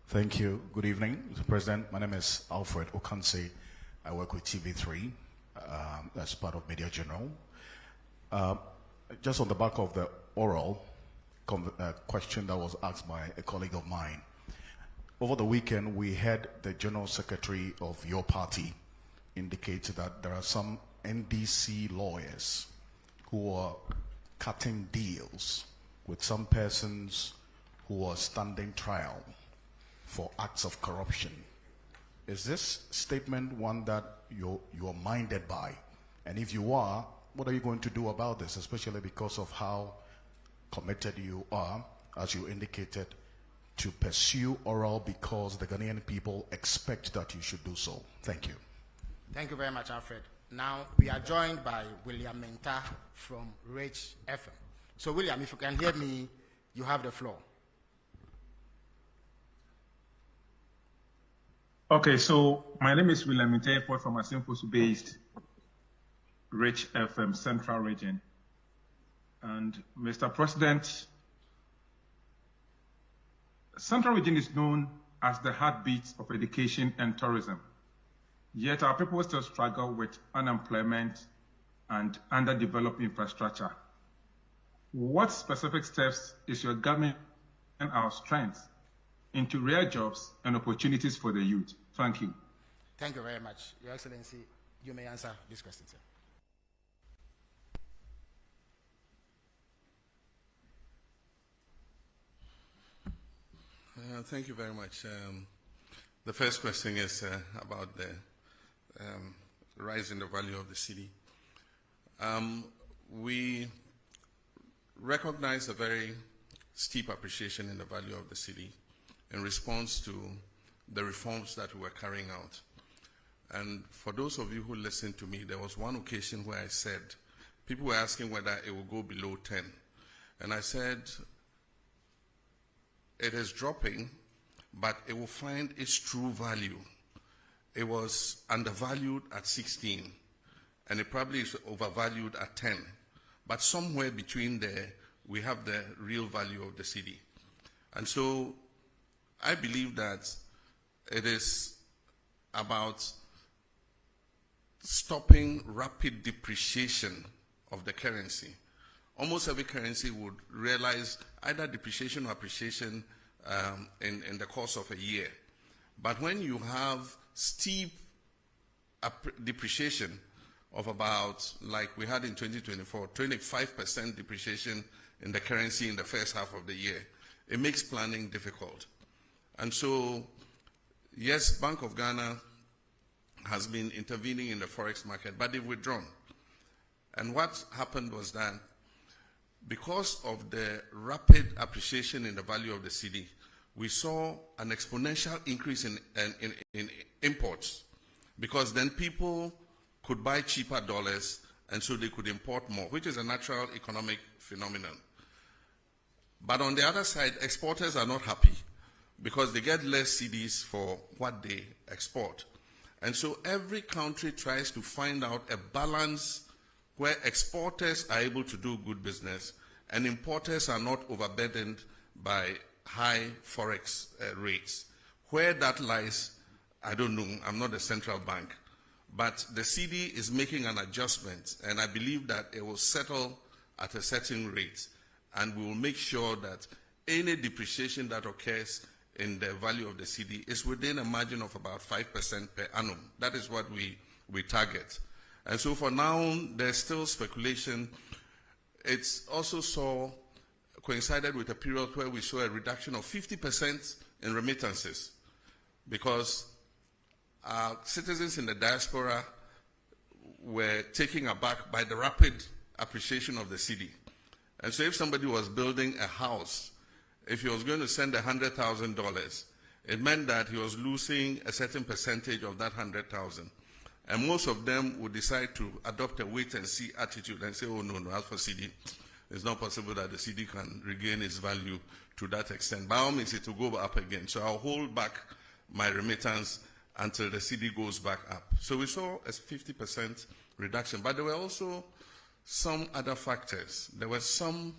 Thank you. Good evening, Mr. President. My name is Alfred Okansey. I work with TV3 as part of Media General. Just on the back of the oral question that was asked by a colleague of mine, over the weekend we heard the General Secretary of your party indicate that there are some NDC lawyers who are cutting deals with some persons who are standing trial for acts of corruption. Is this statement one that you're minded by? And if you are, what are you going to do about this, especially because of how committed you are, as you indicated, to pursue oral because the Ghanaian people expect that you should do so? Thank you. Thank you very much, Alfred. Now, we are joined by William Menta from Rich FM. So, William, if you can hear me, you have the floor. Okay, so my name is William Menta from a Asimfosu-based Rich FM Central Region. And Mr. President, Central Region is known as the heartbeat of education and tourism. Yet our people still struggle with unemployment and underdeveloped infrastructure. What specific steps is your government and our strength into real jobs and opportunities for the youth? Thank you. Thank you very much. Your Excellency, you may answer this question, sir. Thank you very much. The first question is about the rise in the value of the cedi. We recognize a very steep appreciation in the value of the cedi in response to the reforms that we were carrying out. And for those of you who listened to me, there was one occasion where I said, people were asking whether it will go below 10. And I said, it is dropping, but it will find its true value. It was undervalued at 16, and it probably is overvalued at 10. But somewhere between there, we have the real value of the cedi. And so I believe that it is about stopping rapid depreciation of the currency. Almost every currency would realize either depreciation or appreciation in the course of a year. But when you have steep depreciation of about, like we had in 2024, 25% depreciation in the currency in the first half of the year, it makes planning difficult. And so, yes, Bank of Ghana has been intervening in the forex market, but they've withdrawn. And what happened was that because of the rapid appreciation in the value of the cedi, we saw an exponential increase in imports, because then people could buy cheaper dollars and so they could import more, which is a natural economic phenomenon. But on the other side, exporters are not happy because they get less cedis for what they export. And so every country tries to find out a balance where exporters are able to do good business and importers are not overburdened by high forex rates. Where that lies, I don't know. I'm not a central bank. But the cedi is making an adjustment, and I believe that it will settle at a certain rate, and we will make sure that any depreciation that occurs in the value of the cedi is within a margin of about 5% per annum. That is what we target. And so for now, there's still speculation. It's also coincided with a period where we saw a reduction of 50% in remittances, because citizens in the diaspora were taken aback by the rapid appreciation of the cedi. And so if somebody was building a house, if he was going to send $100,000, it meant that he was losing a certain percentage of that 100,000. And most of them would decide to adopt a wait-and-see attitude and say, oh, no, as for cedi, it's not possible that the cedi can regain its value to that extent. By all means, it will go up again. So I'll hold back my remittance until the cedi goes back up. So we saw a 50% reduction. But there were also some other factors. There were some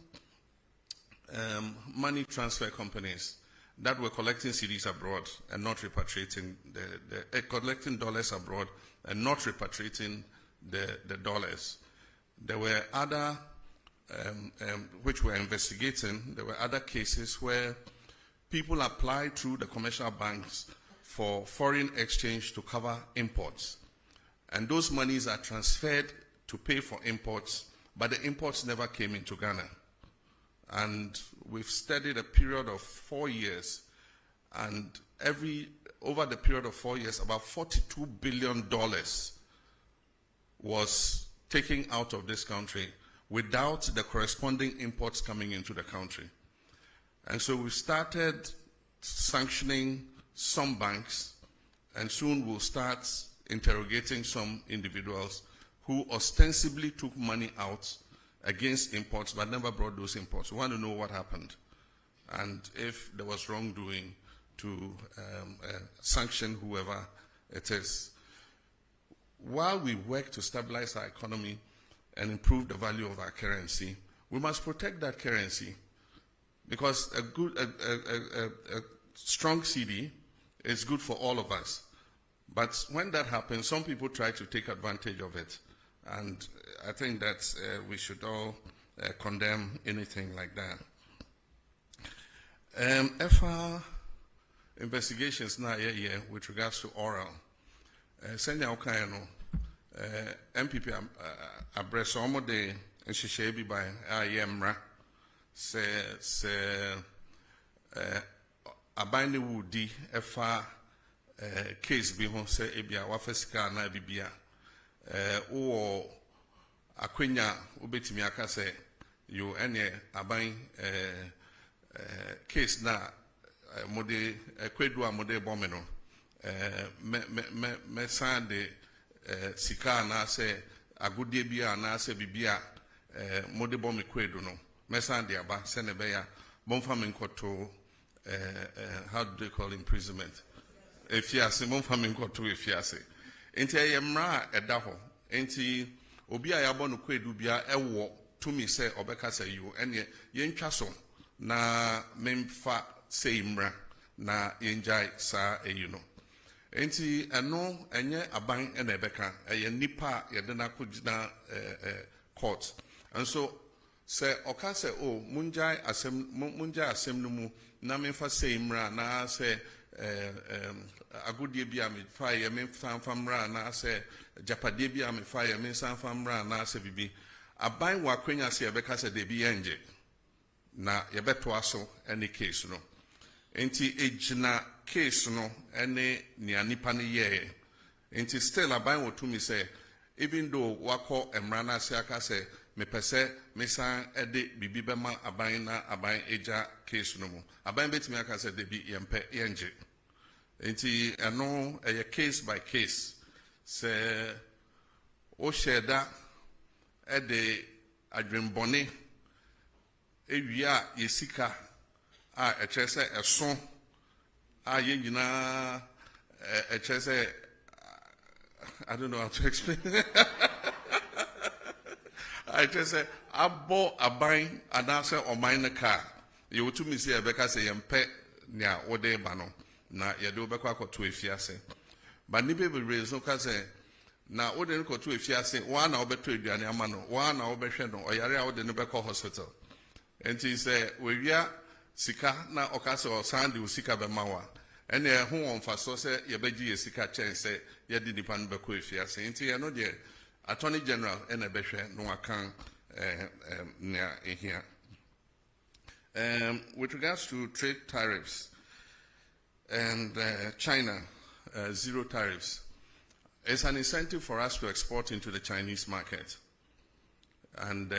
money transfer companies that were collecting cedis abroad and not repatriating, collecting dollars abroad and not repatriating the dollars. There were other, which we're investigating, there were other cases where people applied through the commercial banks for foreign exchange to cover imports. And those monies are transferred to pay for imports, but the imports never came into Ghana. And we've studied a period of 4 years, and over the period of 4 years, about $42 billion was taken out of this country without the corresponding imports coming into the country. And so we started sanctioning some banks, and soon we'll start interrogating some individuals who ostensibly took money out against imports but never brought those imports. We want to know what happened and if there was wrongdoing to sanction whoever it is. While we work to stabilize our economy and improve the value of our currency, we must protect that currency, because a strong cedi is good for all of us. But when that happens, some people try to take advantage of it. And I think that we should all condemn anything like that. FR investigations now here with regards to oral. Senya Okayano, MPP Abresomo de Nshishebi by Ayemra se Abani Wudi FR case be hon se ebia wa Fiscal na bibia or akwenya ubetimi aka say you any aban case na mode kwedu a mode bomeno me sande sika na say agudie bia na say bibia mode bom kwedu no me sande aba se ne be ya bomfa me nkoto how do they call imprisonment efiase bomfa me nkoto efiase enti ayemra edaho enti obi a yabɔ no kwedu bia ɛwɔ tumi sɛ ɔbɛka sɛ you ɛne yɛntwa so na memfa sɛ imra na yɛngyae saa ɛyi no enti ɛno ɛnyɛ aban ɛna ɛbɛka ɛyɛ nipa a yɛde no akɔgyina court nso sɛ ɔka sɛ o mungyae asɛm no mu na memfa sɛ imra na sɛ agodie bi a mefa yɛ memfa mra na sɛ japadie bi a mefa yɛ memfa mra na sɛ bibi aban wɔ akwanya sɛ yɛbɛka sɛ de bi yɛngye na yɛbɛtoa so ɛne case no enti egyina case no ɛne nea nipa no yɛɛ enti still aban wɔ tumi sɛ even though wakɔ mmara no ase aka sɛ mepɛ sɛ mesan ɛde bibi bɛma aban na aban egya case no mu aban bɛtumi aka sɛ de bi yɛmpɛ yɛngye enti ɛno ɛyɛ case by case sɛ o hyɛda ɛde adwembɔne ewia yɛsika a ɛkyerɛ sɛ ɛso a yɛn nyinaa ɛkyerɛ sɛ I don't know how to explain ɛkyerɛ sɛ abɔ aban anaasɛ ɔman no kaa yɛwɔtumi sɛ yɛbɛka sɛ yɛmpɛ nea wode ba no na yɛde wobɛkɔ akɔto efiase ba nipa bebree nso ka sɛ na wode no kɔto efiase waa na wobɛtɔ aduane ama no waa na wobɛhwɛ no ɔyare a wode no bɛkɔ hospital enti sɛ wɔwia sika na ɔka sɛ ɔsan de wo sika bɛma wa ɛne ɛho wɔ mfasoɔ sɛ yɛbɛgye yɛ sika kyɛn sɛ yɛde nipa no bɛkɔ efiase enti ɛno deɛ attorney general ɛna ɛbɛhwɛ no akan nea ehia with regards to trade tariffs and China zero tariffs, it's an incentive for us to export into the Chinese market. And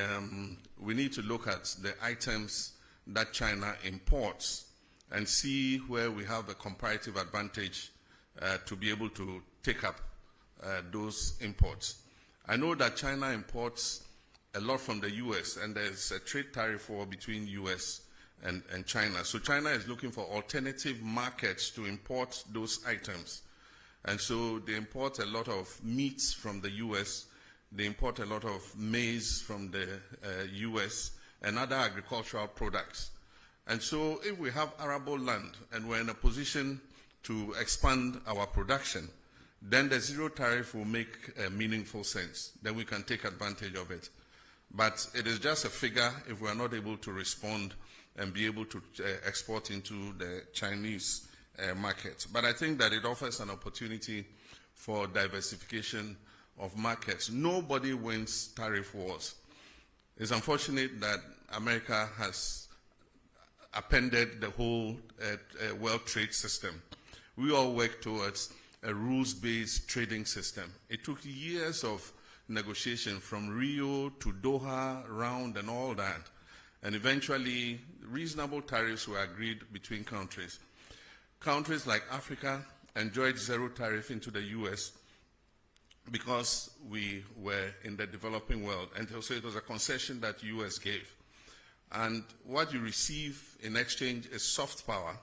we need to look at the items that China imports and see where we have a comparative advantage to be able to take up those imports. I know that China imports a lot from the US, and there's a trade tariff war between US and China. So China is looking for alternative markets to import those items. And so they import a lot of meats from the US, they import a lot of maize from the US and other agricultural products. And so if we have arable land and we're in a position to expand our production, then the zero tariff will make meaningful sense. Then we can take advantage of it. But it is just a figure if we're not able to respond and be able to export into the Chinese market. But I think that it offers an opportunity for diversification of markets. Nobody wins tariff wars. It's unfortunate that America has appended the whole world trade system. We all work towards a rules-based trading system. It took years of negotiation from Rio to Doha round and all that. And eventually, reasonable tariffs were agreed between countries. Countries like Africa enjoyed zero tariff into the US because we were in the developing world. And so it was a concession that US gave. And what you receive in exchange is soft power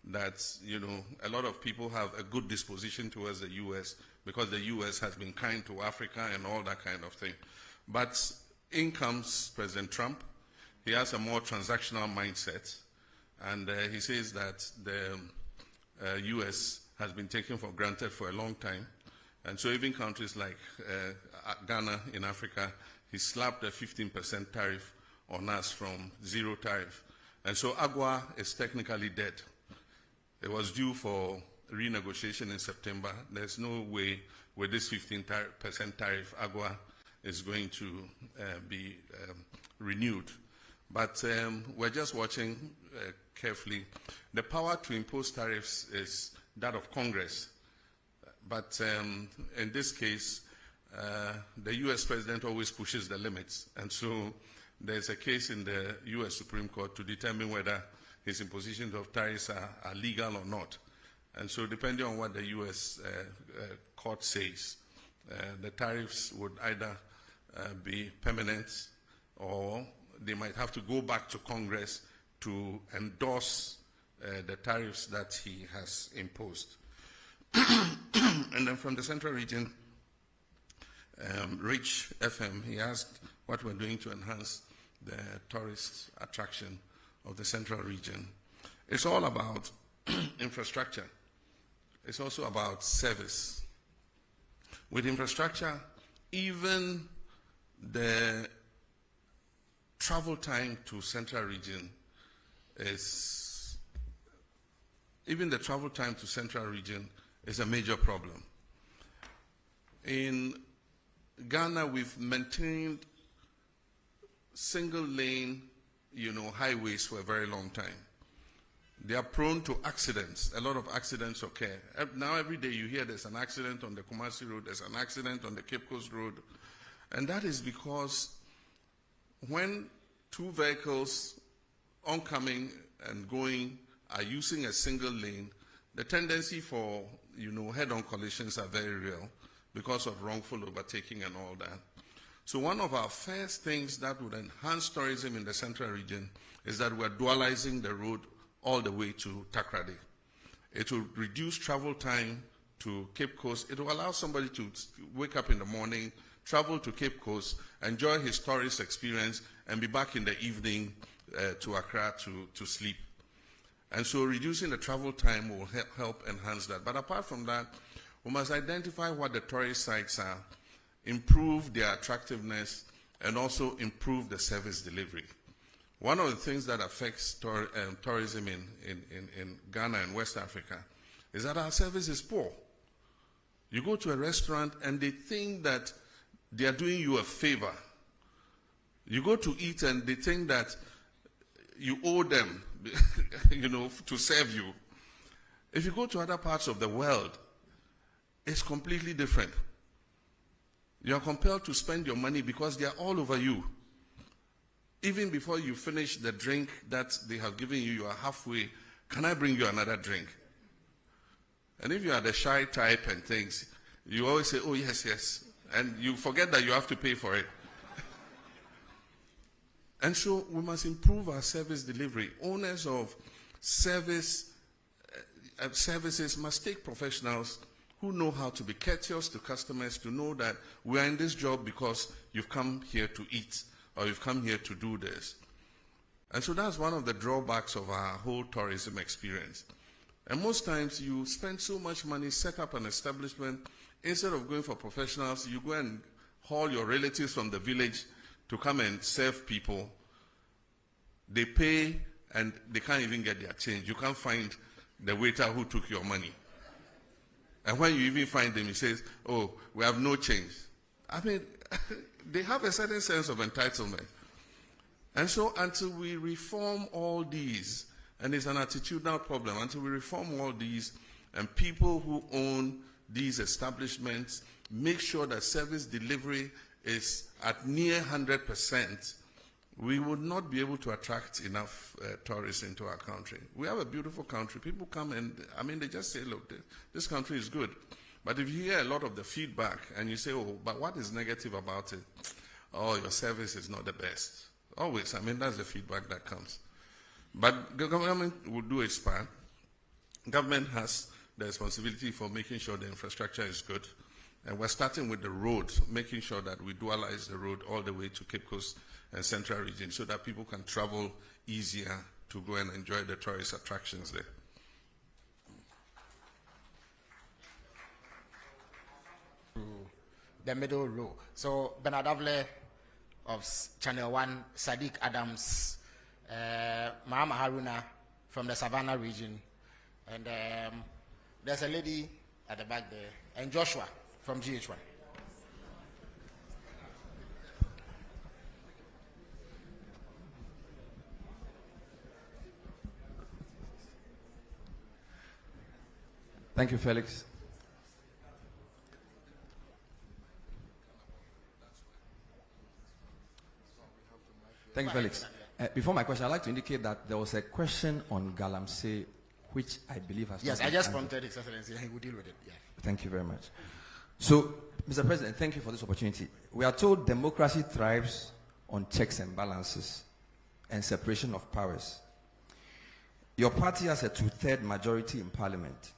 that, you know, a lot of people have a good disposition towards the US because the US has been kind to Africa and all that kind of thing. But in comes President Trump. He has a more transactional mindset, and he says that the US has been taken for granted for a long time. And so even countries like Ghana in Africa, he slapped a 15% tariff on us from zero tariff. And so AGUA is technically dead. It was due for renegotiation in September. There's no way with this 15% tariff, AGUA is going to be renewed. But we're just watching carefully. The power to impose tariffs is that of Congress. But in this case, the US president always pushes the limits. And so there's a case in the US Supreme Court to determine whether his impositions of tariffs are legal or not. And so depending on what the US court says, the tariffs would either be permanent or they might have to go back to Congress to endorse the tariffs that he has imposed. And then from the Central Region, Rich FM, he asked what we're doing to enhance the tourist attraction of the Central Region. It's all about infrastructure. It's also about service. With infrastructure, even the travel time to Central Region is a major problem. In Ghana, we've maintained single lane, highways for a very long time. They are prone to accidents. A lot of accidents occur. Now every day you hear there's an accident on the Kumasi Road, there's an accident on the Cape Coast Road. And that is because when two vehicles oncoming and going are using a single lane, the tendency for, head-on collisions are very real because of wrongful overtaking and all that. So one of our first things that would enhance tourism in the Central Region is that we're dualizing the road all the way to Takrady. It will reduce travel time to Cape Coast. It will allow somebody to wake up in the morning, travel to Cape Coast, enjoy his tourist experience, and be back in the evening to Accra to sleep. And so reducing the travel time will help enhance that. But apart from that, we must identify what the tourist sites are, improve their attractiveness, and also improve the service delivery. One of the things that affects tourism in Ghana and West Africa is that our service is poor. You go to a restaurant and they think that they are doing you a favor. You go to eat and they think that you owe them, to serve you. If you go to other parts of the world, it's completely different. You are compelled to spend your money because they are all over you. Even before you finish the drink that they have given you, you are halfway. Can I bring you another drink? And if you are the shy type and things, you always say, oh, yes, yes. And you forget that you have to pay for it. And so we must improve our service delivery. Owners of services must take professionals who know how to be courteous to customers, to know that we are in this job because you've come here to eat, or you've come here to do this. And so that's one of the drawbacks of our whole tourism experience. And most times you spend so much money, set up an establishment, instead of going for professionals, you go and haul your relatives from the village to come and serve people. They pay and they can't even get their change. You can't find the waiter who took your money. And when you even find them, he says, oh, we have no change. I mean, they have a certain sense of entitlement. And so until we reform all these, and it's an attitudinal problem, until we reform all these, and people who own these establishments make sure that service delivery is at near 100%, we would not be able to attract enough tourists into our country. We have a beautiful country. People come and, they just say, look, this country is good. But if you hear a lot of the feedback and you say, oh, but what is negative about it? Oh, your service is not the best. Always, that's the feedback that comes. But the government will do its part. Government has the responsibility for making sure the infrastructure is good. And we're starting with the road, making sure that we dualize the road all the way to Cape Coast and Central Region so that people can travel easier to go and enjoy the tourist attractions there. The middle row. So Bernard Avle of Channel 1, Sadiq Adams, Mahama Haruna from the Savannah region, and there's a lady at the back there, and Joshua from GH1. Thank you, Felix. Thank you, Felix. Before my question, I'd like to indicate that there was a question on Galamsey, which I believe has Yes, not I been just answered. prompted His Excellency, and he will deal with it. Yeah. Thank you very much. So, Mr. President, thank you for this opportunity. We are told democracy thrives on checks and balances and separation of powers. Your party has a 2/3 majority in parliament.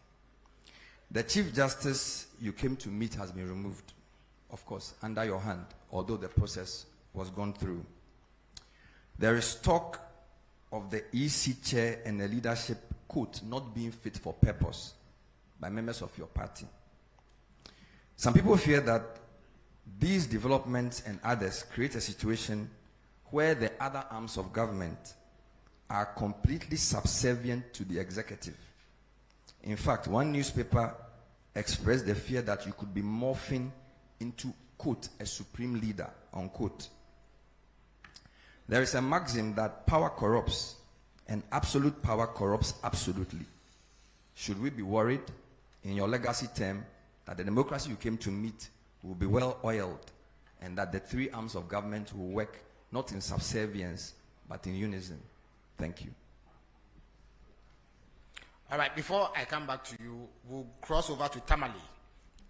The Chief Justice you came to meet has been removed, of course, under your hand, although the process was gone through. There is talk of the EC chair and the leadership, quote, not being fit for purpose by members of your party. Some people fear that these developments and others create a situation where the other arms of government are completely subservient to the executive. In fact, one newspaper expressed the fear that you could be morphing into, quote, a supreme leader, unquote. There is a maxim that power corrupts, and absolute power corrupts absolutely. Should we be worried in your legacy term that the democracy you came to meet will be well oiled and that the three arms of government will work not in subservience but in unison? Thank you. All right, before I come back to you, we'll cross over to Tamale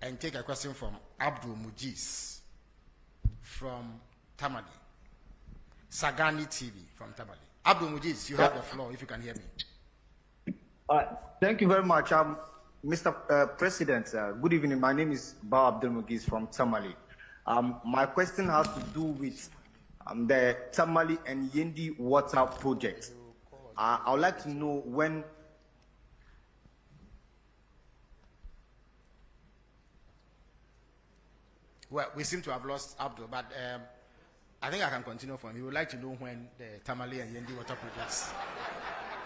and take a question from Abdul Mujiz from Tamale. Sagani TV from Tamale. Abdul Mujiz, you have the floor if you can hear me. Thank you very much. Mr. President, good evening. My name is Ba Abdul Mujiz from Tamale. My question has to do with the Tamale and Yendi water project. I would like to know when. Well, we seem to have lost Abdul, but I think I can continue from. We would like to know when the Tamale and Yendi water projects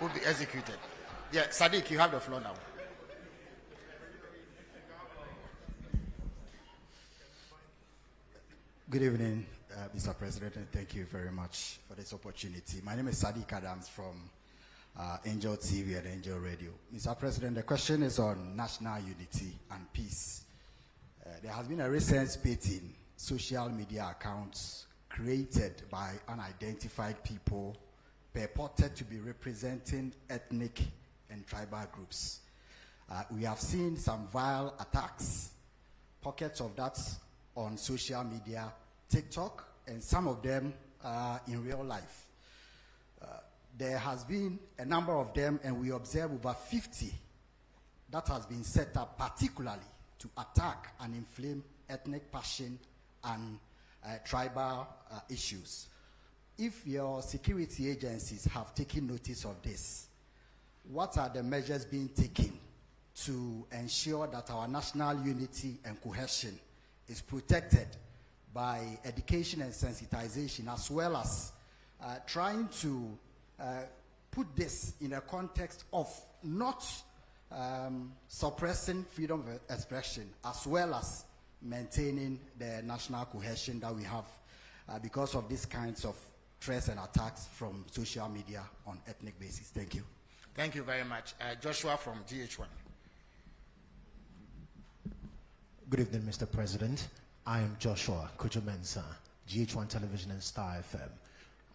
will be executed. Yeah, Sadiq, you have the floor now. Good evening, Mr. President, and thank you very much for this opportunity. My name is Sadiq Adams from Angel TV and Angel Radio. Mr. President, the question is on national unity and peace. There has been a recent spate in social media accounts created by unidentified people purported to be representing ethnic and tribal groups. We have seen some vile attacks, pockets of that on social media, TikTok, and some of them in real life. There has been a number of them, and we observe over 50 that has been set up particularly to attack and inflame ethnic passion and tribal issues. If your security agencies have taken notice of this, what are the measures being taken to ensure that our national unity and cohesion is protected by education and sensitization, as well as trying to put this in a context of not suppressing freedom of expression, as well as maintaining the national cohesion that we have because of these kinds of threats and attacks from social media on ethnic basis. Thank you. Thank you very much. Joshua from GH1. Good evening, Mr. President. I am Joshua Kujumensa, GH1 Television and Star FM.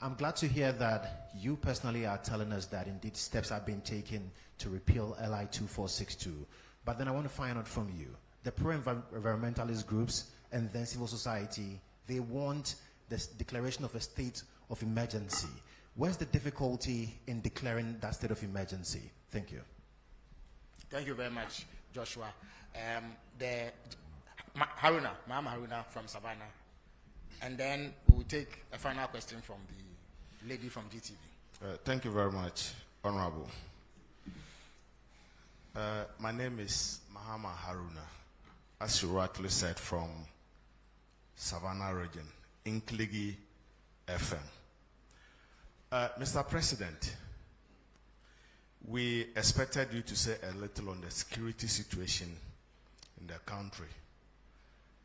I'm glad to hear that you personally are telling us that indeed steps are being taken to repeal LI 2462. But then I want to find out from you, the pro-environmentalist groups and then civil society, they want this declaration of a state of emergency. Where's the difficulty in declaring that state of emergency? Thank you. Thank you very much, Joshua. Mahama Haruna from Savannah. And then we'll take a final question from the lady from GTV. Thank you very much, Honorable. My name is Mahama Haruna, as you rightly said, from Savannah region, Inkligi FM. Mr. President, we expected you to say a little on the security situation in the country,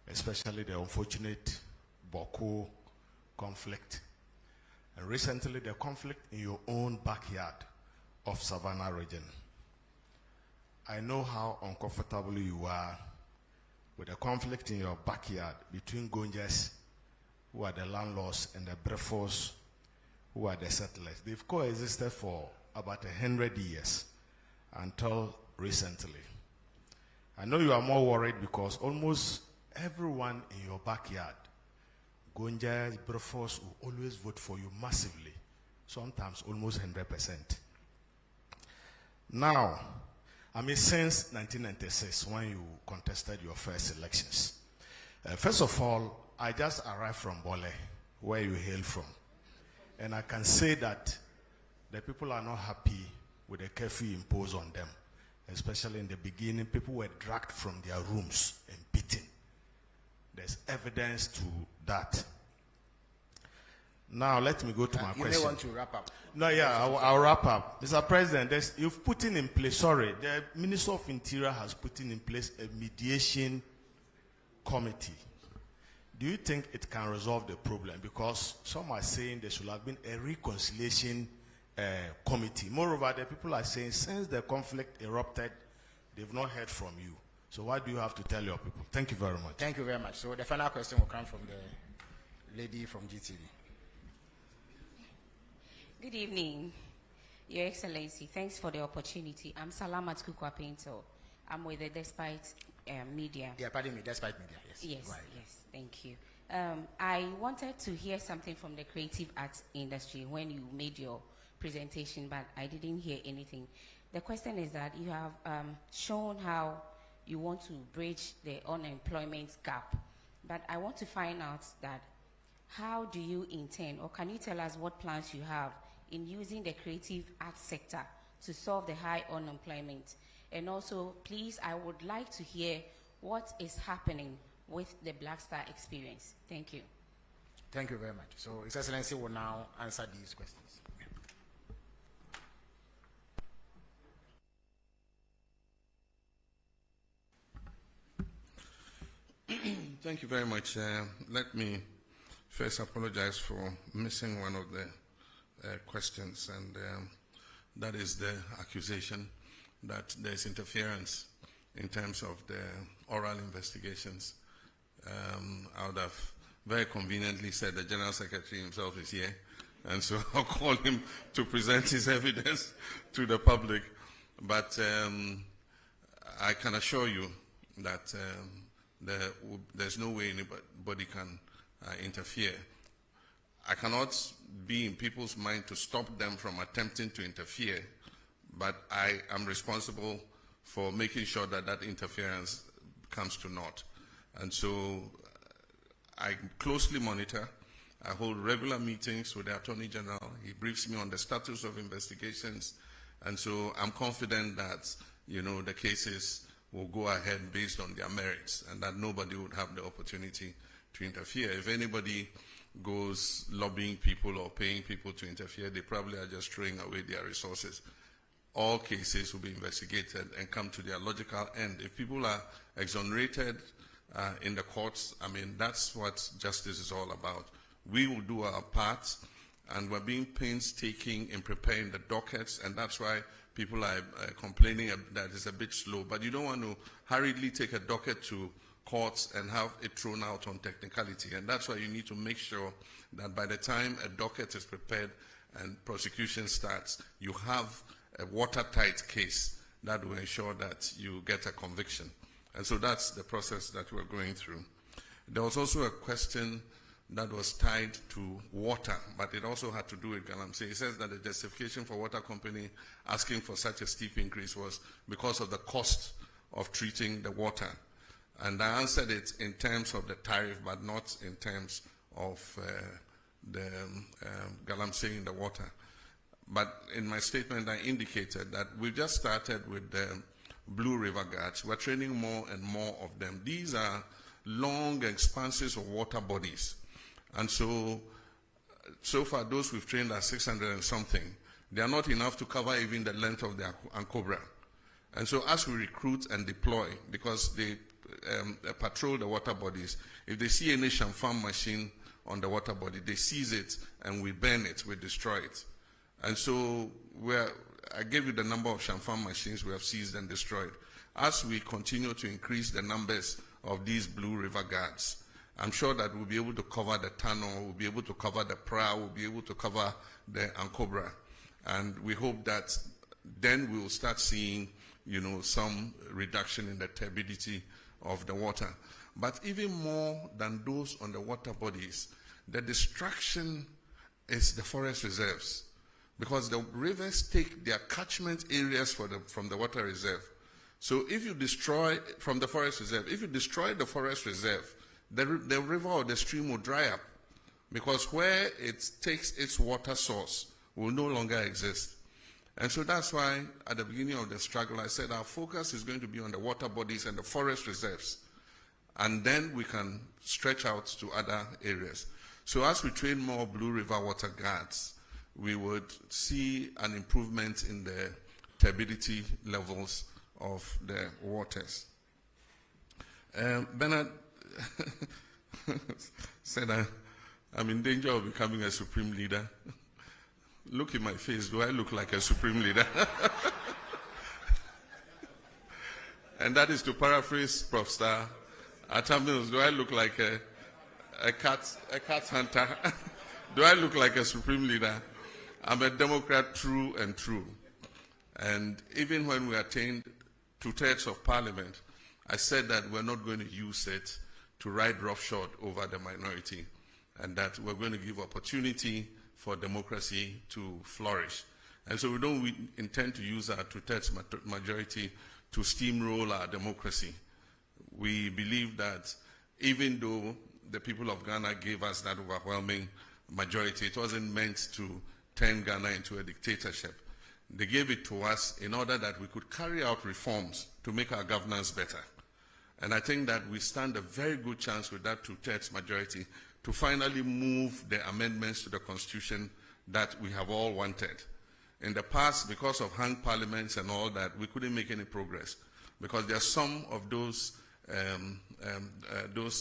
especially the unfortunate Boko conflict, and recently the conflict in your own backyard of Savannah region. I know how uncomfortable you are with the conflict in your backyard between Gonjas, who are the landlords, and the Brefos, who are the settlers. They've coexisted for about 100 years until recently. I know you are more worried because almost everyone in your backyard, Gonjas, Brefos, will always vote for you massively, sometimes almost 100%. Now, I mean, since 1996, when you contested your first elections, first of all, I just arrived from Bole, where you hail from. And I can say that the people are not happy with the curfew imposed on them. Especially in the beginning, people were dragged from their rooms and beaten. There's evidence to that. Now, let me go to my question. You may want to wrap up. No, yeah, I'll wrap up. Mr. President, you've put in place, the Minister of Interior has put in place a mediation committee. Do you think it can resolve the problem? Because some are saying there should have been a reconciliation committee. Moreover, the people are saying since the conflict erupted, they've not heard from you. So what do you have to tell your people? Thank you very much. Thank you very much. So the final question will come from the lady from GTV. Good evening, Your Excellency. Thanks for the opportunity. I'm Salamat Kukwa Pinto. I'm with the Despite Media. Yeah, pardon me, Despite Media, yes. Yes, yes, thank you. I wanted to hear something from the creative arts industry when you made your presentation, but I didn't hear anything. The question is that you have shown how you want to bridge the unemployment gap, but I want to find out that how do you intend, or can you tell us what plans you have in using the creative arts sector to solve the high unemployment? And also, please, I would like to hear what is happening with the Black Star experience. Thank you. Thank you very much. So His Excellency will now answer these questions. Thank you very much. Let me first apologize for missing one of the questions, and that is the accusation that there's interference in terms of the oral investigations. I would have very conveniently said the General Secretary himself is here, and so I'll call him to present his evidence to the public. But I can assure you that there's no way anybody can interfere. I cannot be in people's mind to stop them from attempting to interfere, but I am responsible for making sure that that interference comes to naught. And so I closely monitor. I hold regular meetings with the Attorney General. He briefs me on the status of investigations. And so I'm confident that, the cases will go ahead based on their merits and that nobody would have the opportunity to interfere. If anybody goes lobbying people or paying people to interfere, they probably are just throwing away their resources. All cases will be investigated and come to their logical end. If people are exonerated in the courts, I mean, that's what justice is all about. We will do our part, and we're being painstaking in preparing the dockets, and that's why people are complaining that it's a bit slow. But you don't want to hurriedly take a docket to courts and have it thrown out on technicality. And that's why you need to make sure that by the time a docket is prepared and prosecution starts, you have a watertight case that will ensure that you get a conviction. And so that's the process that we're going through. There was also a question that was tied to water, but it also had to do with Galamsey. It says that the justification for water company asking for such a steep increase was because of the cost of treating the water. And I answered it in terms of the tariff, but not in terms of the Galamsey in the water. But in my statement, I indicated that we just started with the Blue River Guards. We're training more and more of them. These are long expanses of water bodies. And so far, those we've trained are 600 and something. They are not enough to cover even the length of the Ankobra. And so as we recruit and deploy, because they patrol the water bodies, if they see any Shamfam machine on the water body, they seize it and we burn it, we destroy it. And so I gave you the number of Shamfam machines we have seized and destroyed. As we continue to increase the numbers of these Blue River Guards, I'm sure that we'll be able to cover the tunnel, we'll be able to cover the Pra, we'll be able to cover the Ankobra. And we hope that then we will start seeing, some reduction in the turbidity of the water. But even more than those on the water bodies, the destruction is the forest reserves. Because the rivers take their catchment areas from the water reserve. So if you destroy, from the forest reserve, if you destroy the forest reserve, the river or the stream will dry up. Because where it takes its water source will no longer exist. And so that's why at the beginning of the struggle I said our focus is going to be on the water bodies and the forest reserves. And then we can stretch out to other areas. So as we train more Blue River water guards, we would see an improvement in the turbidity levels of the waters. Bernard said I'm in danger of becoming a supreme leader. Look in my face, do I look like a supreme leader? And that is to paraphrase Prof. Star. At times, do I look like a cat hunter? Do I look like a supreme leader? I'm a Democrat true and true. And even when we attained 2/3 of Parliament, I said that we're not going to use it to ride roughshod over the minority, and that we're going to give opportunity for democracy to flourish. And so we don't intend to use our 2/3 majority to steamroll our democracy. We believe that even though the people of Ghana gave us that overwhelming majority, it wasn't meant to turn Ghana into a dictatorship. They gave it to us in order that we could carry out reforms to make our governance better. And I think that we stand a very good chance with that 2/3 majority to finally move the amendments to the Constitution that we have all wanted. In the past, because of hung parliaments and all that, we couldn't make any progress because there are some of those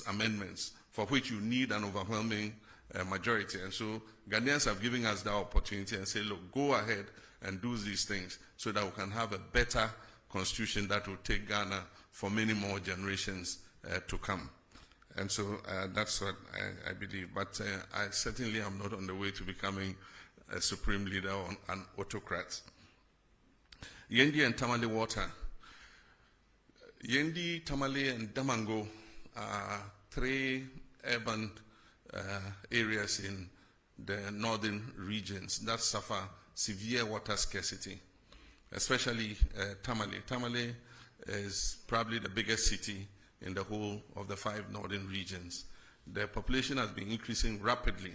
amendments for which you need an overwhelming majority. And so Ghanaians have given us that opportunity and say, look, go ahead and do these things so that we can have a better constitution that will take Ghana for many more generations to come. And so that's what I believe. But I certainly am not on the way to becoming a supreme leader or an autocrat. Yendi and Tamale water. Yendi, Tamale, and Damango are 3 urban areas in the northern regions that suffer severe water scarcity, especially Tamale. Tamale is probably the biggest city in the whole of the 5 northern regions. The population has been increasing rapidly,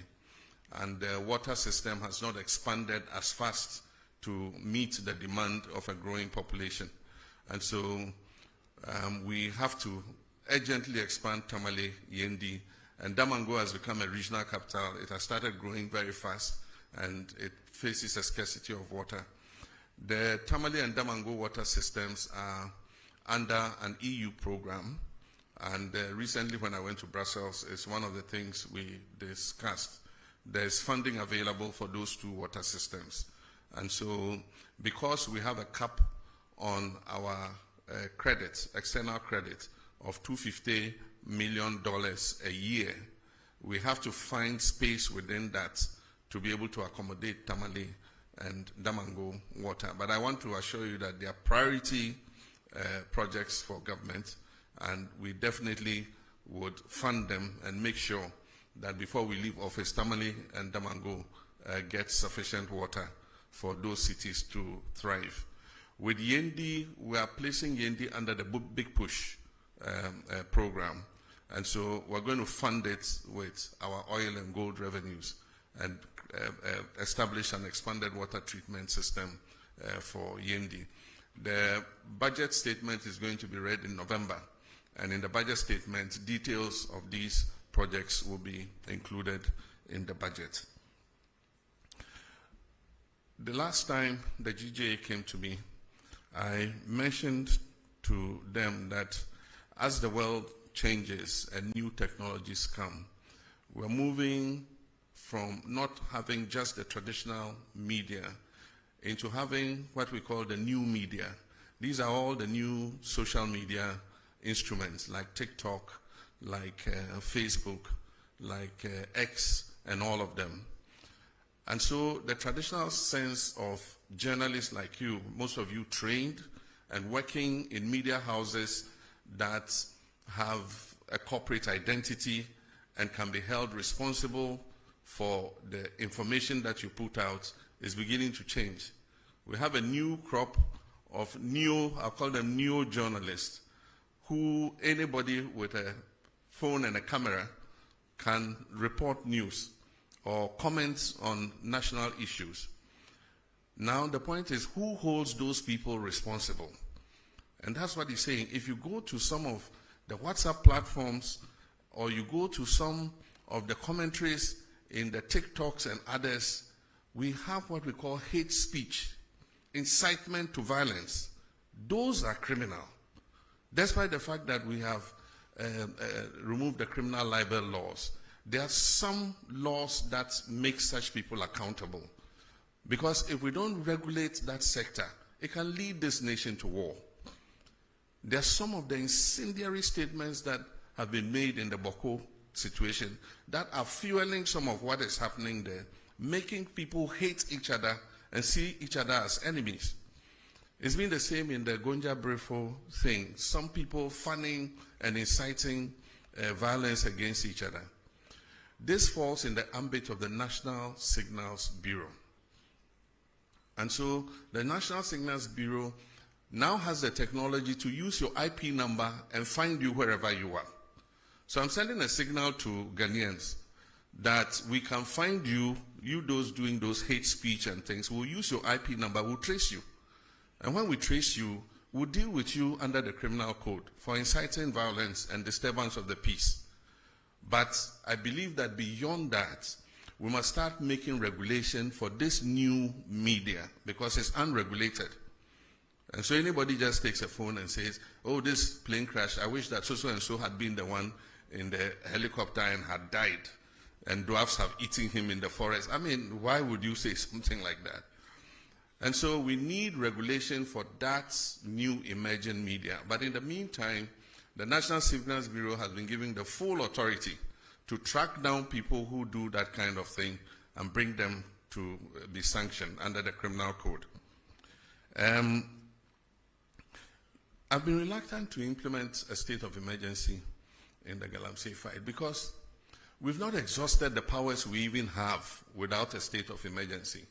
and the water system has not expanded as fast to meet the demand of a growing population. And so we have to urgently expand Tamale, Yendi, and Damango has become a regional capital. It has started growing very fast, and it faces a scarcity of water. The Tamale and Damango water systems are under an EU program, and recently when I went to Brussels, it's one of the things we discussed. There's funding available for those 2 water systems. And so because we have a cap on our credit, external credit of $250 million a year, we have to find space within that to be able to accommodate Tamale and Damango water. But I want to assure you that they are priority projects for government, and we definitely would fund them and make sure that before we leave office, Tamale and Damango get sufficient water for those cities to thrive. With Yendi, we are placing Yendi under the Big Push program. And so we're going to fund it with our oil and gold revenues and establish an expanded water treatment system for Yendi. The budget statement is going to be read in November. And in the budget statement, details of these projects will be included in the budget. The last time the GJA came to me, I mentioned to them that as the world changes and new technologies come, we're moving from not having just the traditional media into having what we call the new media. These are all the new social media instruments like TikTok, like Facebook, like X, and all of them. And so the traditional sense of journalists like you, most of you trained and working in media houses that have a corporate identity and can be held responsible for the information that you put out, is beginning to change. We have a new crop of I'll call them neo-journalists, who anybody with a phone and a camera can report news or comment on national issues. Now the point is, who holds those people responsible? And that's what he's saying. If you go to some of the WhatsApp platforms, or you go to some of the commentaries in the TikToks and others, we have what we call hate speech, incitement to violence. Those are criminal. Despite the fact that we have removed the criminal libel laws, there are some laws that make such people accountable. Because if we don't regulate that sector, it can lead this nation to war. There are some of the incendiary statements that have been made in the Boko situation that are fueling some of what is happening there, making people hate each other and see each other as enemies. It's been the same in the Gonja Brefo thing. Some people fanning and inciting violence against each other. This falls in the ambit of the National Signals Bureau. And so the National Signals Bureau now has the technology to use your IP number and find you wherever you are. So I'm sending a signal to Ghanaians that we can find you those doing those hate speech and things. We'll use your IP number, we'll trace you. And when we trace you, we'll deal with you under the criminal code for inciting violence and disturbance of the peace. But I believe that beyond that, we must start making regulation for this new media, because it's unregulated. And so anybody just takes a phone and says, oh, this plane crash, I wish that so and so had been the one in the helicopter and had died, and dwarfs have eaten him in the forest. I mean, why would you say something like that? And so we need regulation for that new emerging media. But in the meantime, the National Signals Bureau has been given the full authority to track down people who do that kind of thing and bring them to be sanctioned under the criminal code. I've been reluctant to implement a state of emergency in the Galamsey fight because we've not exhausted the powers we even have without a state of emergency.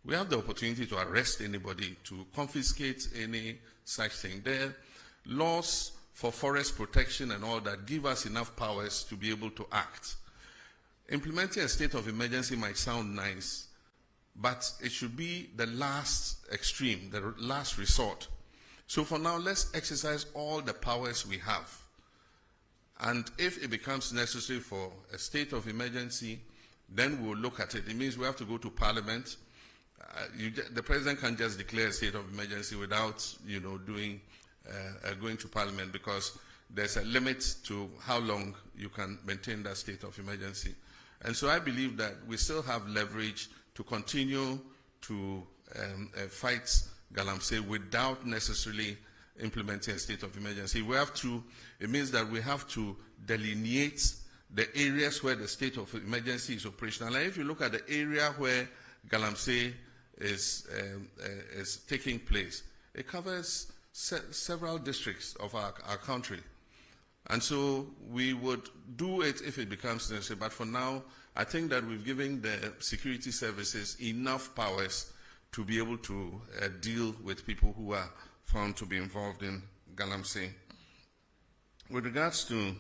We have the opportunity to arrest anybody, to confiscate any such thing. There are laws for forest protection and all that give us enough powers to be able to act. Implementing a state of emergency might sound nice, but it should be the last extreme, the last resort. So for now, let's exercise all the powers we have. And if it becomes necessary for a state of emergency, then we'll look at it. It means we have to go to Parliament. The President can't just declare a state of emergency without, going to Parliament, because there's a limit to how long you can maintain that state of emergency. And so I believe that we still have leverage to continue to fight Galamsey without necessarily implementing a state of emergency. It means that we have to delineate the areas where the state of emergency is operational. And if you look at the area where Galamsey is taking place, it covers several districts of our country. And so we would do it if it becomes necessary. But for now, I think that we've given the security services enough powers to be able to deal with people who are found to be involved in Galamsey. With regards to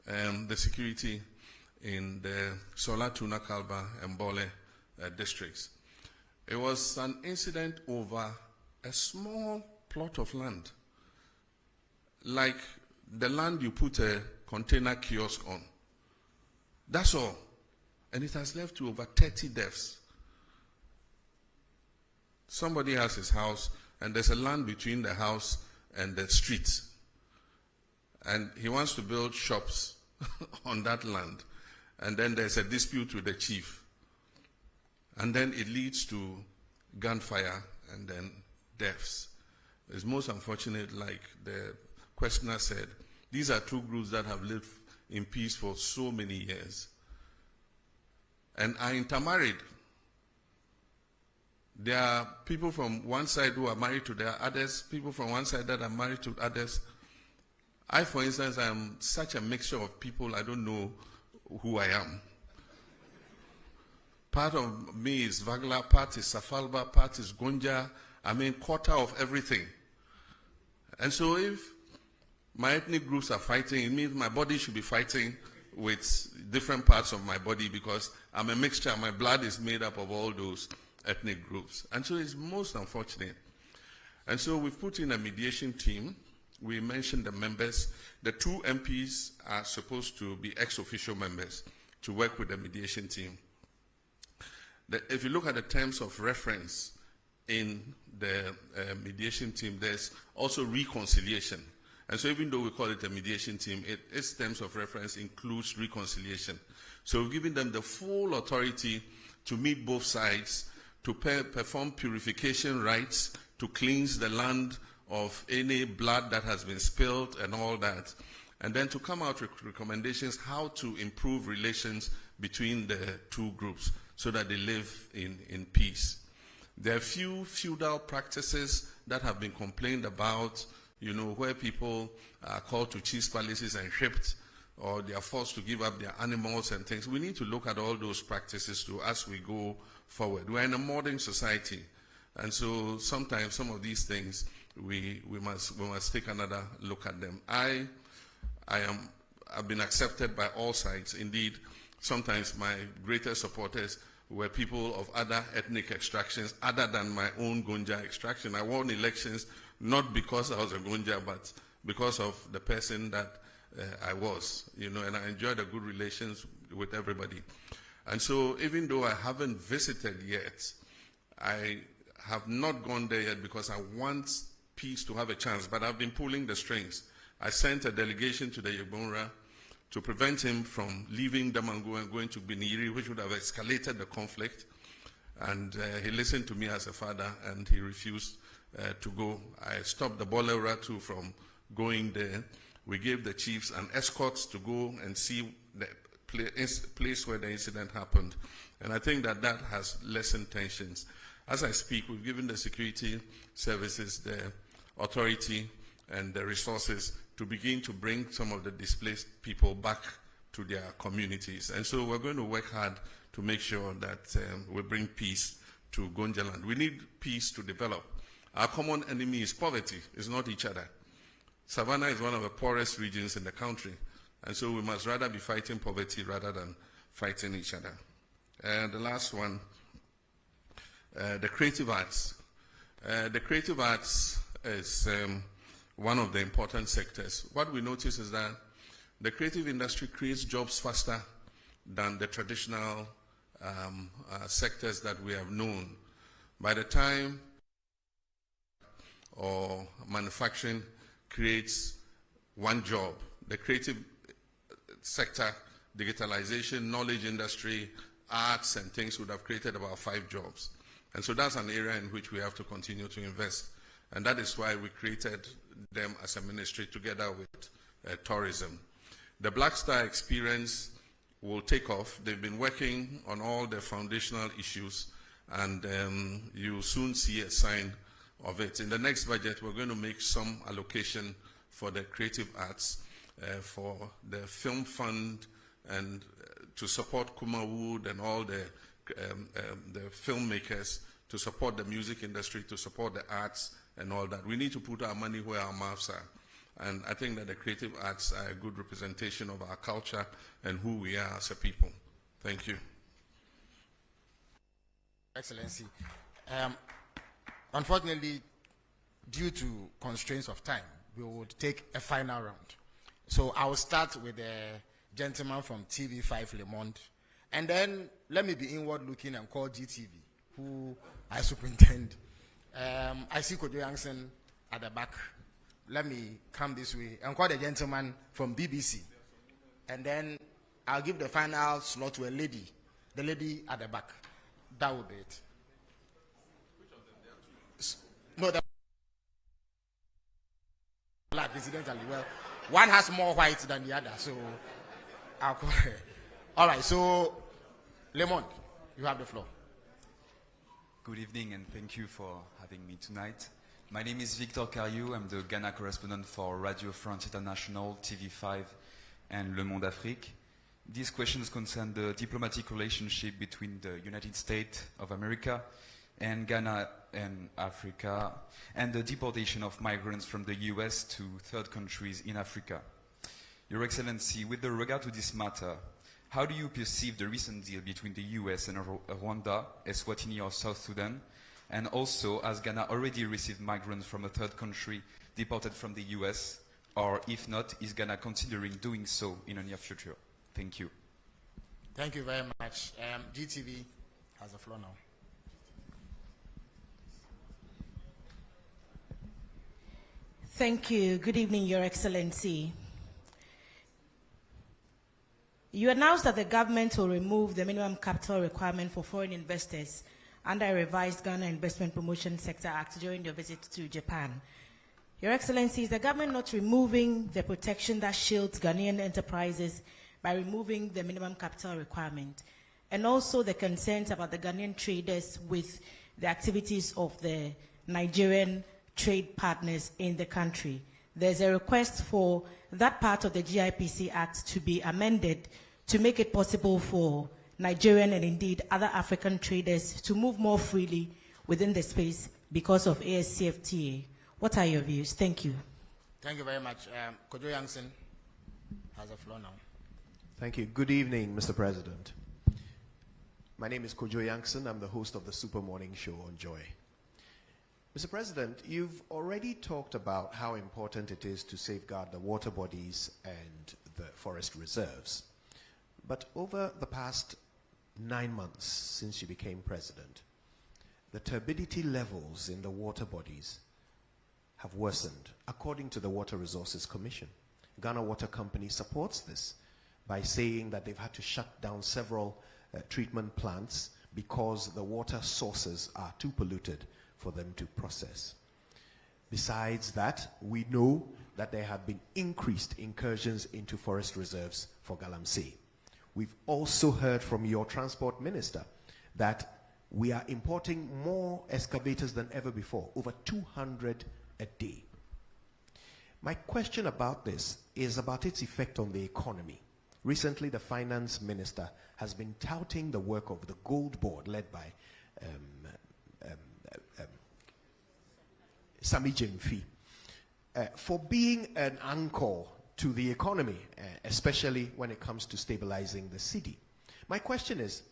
the security in the Sola, Tuna, Kalba, and Bole districts, it was an incident over a small plot of land, like the land you put a container kiosk on. That's all. And it has led to over 30 deaths. Somebody has his house, and there's a land between the house and the street. And he wants to build shops on that land. And then there's a dispute with the chief. And then it leads to gunfire and then deaths. It's most unfortunate, like the questioner said. These are two groups that have lived in peace for so many years and are intermarried. There are people from one side who are married to their others, people from one side that are married to others. I, for instance, am such a mixture of people, I don't know who I am. Part of me is Vagla, part is Safalba, part is Gonja. I mean, quarter of everything. And so if my ethnic groups are fighting, it means my body should be fighting with different parts of my body because I'm a mixture. My blood is made up of all those ethnic groups. And so it's most unfortunate. And so we've put in a mediation team. We mentioned the members. The 2 MPs are supposed to be ex-official members to work with the mediation team. If you look at the terms of reference in the mediation team, there's also reconciliation. And so even though we call it a mediation team, its terms of reference includes reconciliation. So we've given them the full authority to meet both sides, to perform purification rites, to cleanse the land of any blood that has been spilled and all that, and then to come out with recommendations how to improve relations between the 2 groups so that they live in peace. There are few feudal practices that have been complained about, you know, where people are called to chiefs' palaces and shipped, or they are forced to give up their animals and things. We need to look at all those practices too as we go forward. We're in a modern society, and so sometimes some of these things we must take another look at them. I've been accepted by all sides. Indeed, sometimes my greatest supporters were people of other ethnic extractions other than my own Gonja extraction. I won elections not because I was a Gonja, but because of the person that I was, you know, and I enjoyed a good relations with everybody. And so even though I haven't visited yet, I have not gone there yet because I want peace to have a chance, but I've been pulling the strings. I sent a delegation to the Yegbonra to prevent him from leaving Damango and going to Biniri, which would have escalated the conflict. And he listened to me as a father, and he refused to go. I stopped the Bolera too from going there. We gave the chiefs an escort to go and see the place where the incident happened. And I think that that has lessened tensions. As I speak, we've given the security services the authority and the resources to begin to bring some of the displaced people back to their communities. And so we're going to work hard to make sure that we bring peace to Gonjaland. We need peace to develop. Our common enemy is poverty, it's not each other. Savannah is one of the poorest regions in the country, and so we must rather be fighting poverty rather than fighting each other. And the last one, the creative arts. The creative arts is one of the important sectors. What we notice is that the creative industry creates jobs faster than the traditional sectors that we have known. By the time or manufacturing creates one job, the creative sector, digitalization, knowledge industry, arts and things would have created about 5 jobs. And so that's an area in which we have to continue to invest. And that is why we created them as a ministry together with tourism. The Black Star experience will take off. They've been working on all the foundational issues, and you'll soon see a sign of it. In the next budget, we're going to make some allocation for the creative arts, for the film fund, and to support Kumawood and all the filmmakers, to support the music industry, to support the arts and all that. We need to put our money where our mouths are. And I think that the creative arts are a good representation of our culture and who we are as a people. Thank you. Excellency. Unfortunately, due to constraints of time, we would take a final round. So I will start with the gentleman from TV5 Le Monde, and then let me be inward looking and call GTV, who I superintend. I see Kojo Yangsen at the back. Let me come this way and call the gentleman from BBC. And then I'll give the final slot to a lady, the lady at the back. That will be it. Which of them? There are 2. No, the black, incidentally. Well, one has more white than the other, so All right, so Lemon, you have the floor. Good evening and thank you for having me tonight. My name is Victor Cariou. I'm the Ghana correspondent for Radio France International, TV5 and Le Monde Afrique. These questions concern the diplomatic relationship between the United States of America and Ghana and Africa, and the deportation of migrants from the US to third countries in Africa. Your Excellency, with regard to this matter, how do you perceive the recent deal between the US and Rwanda, Eswatini or South Sudan? And also, has Ghana already received migrants from a third country deported from the US? Or if not, is Ghana considering doing so in the near future? Thank you. Thank you very much. GTV has the floor now. Thank you. Good evening, Your Excellency. You announced that the government will remove the minimum capital requirement for foreign investors under a revised Ghana Investment Promotion Sector Act during your visit to Japan. Your Excellency, is the government not removing the protection that shields Ghanaian enterprises by removing the minimum capital requirement? And also the concerns about the Ghanaian traders with the activities of the Nigerian trade partners in the country. There's a request for that part of the GIPC Act to be amended to make it possible for Nigerian and indeed other African traders to move more freely within the space because of ASCFTA. What are your views? Thank you. Thank you very much. Kojo Yangson has the floor now. Thank you. Good evening, Mr. President. My name is Kojo Yangson. I'm the host of the Super Morning Show on Joy. Mr. President, you've already talked about how important it is to safeguard the water bodies and the forest reserves. But over the past 9 months since you became president, the turbidity levels in the water bodies have worsened, according to the Water Resources Commission. Ghana Water Company supports this by saying that they've had to shut down several treatment plants because the water sources are too polluted for them to process. Besides that, we know that there have been increased incursions into forest reserves for Galamsey. We've also heard from your transport minister that we are importing more excavators than ever before, over 200 a day. My question about this is about its effect on the economy. Recently, the finance minister has been touting the work of the Gold Board led by Sami Jemfi for being an anchor to the economy, especially when it comes to stabilizing the Citi. My question is,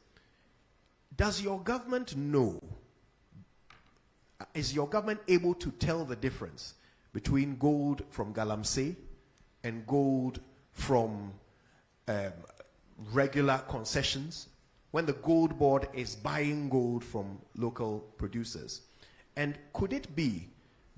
does your government know, is your government able to tell the difference between gold from Galamsey and gold from regular concessions when the Gold Board is buying gold from local producers? And could it be,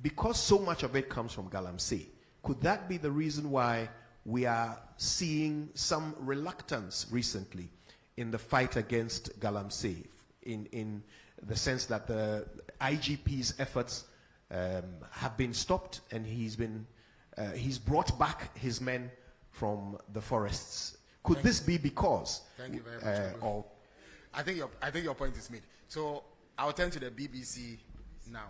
because so much of it comes from Galamsey, could that be the reason why we are seeing some reluctance recently in the fight against Galamsey, in the sense that the IGP's efforts have been stopped and he's brought back his men from the forests? Could this be because? Thank you very much. I think your point is made. So I'll turn to the BBC now.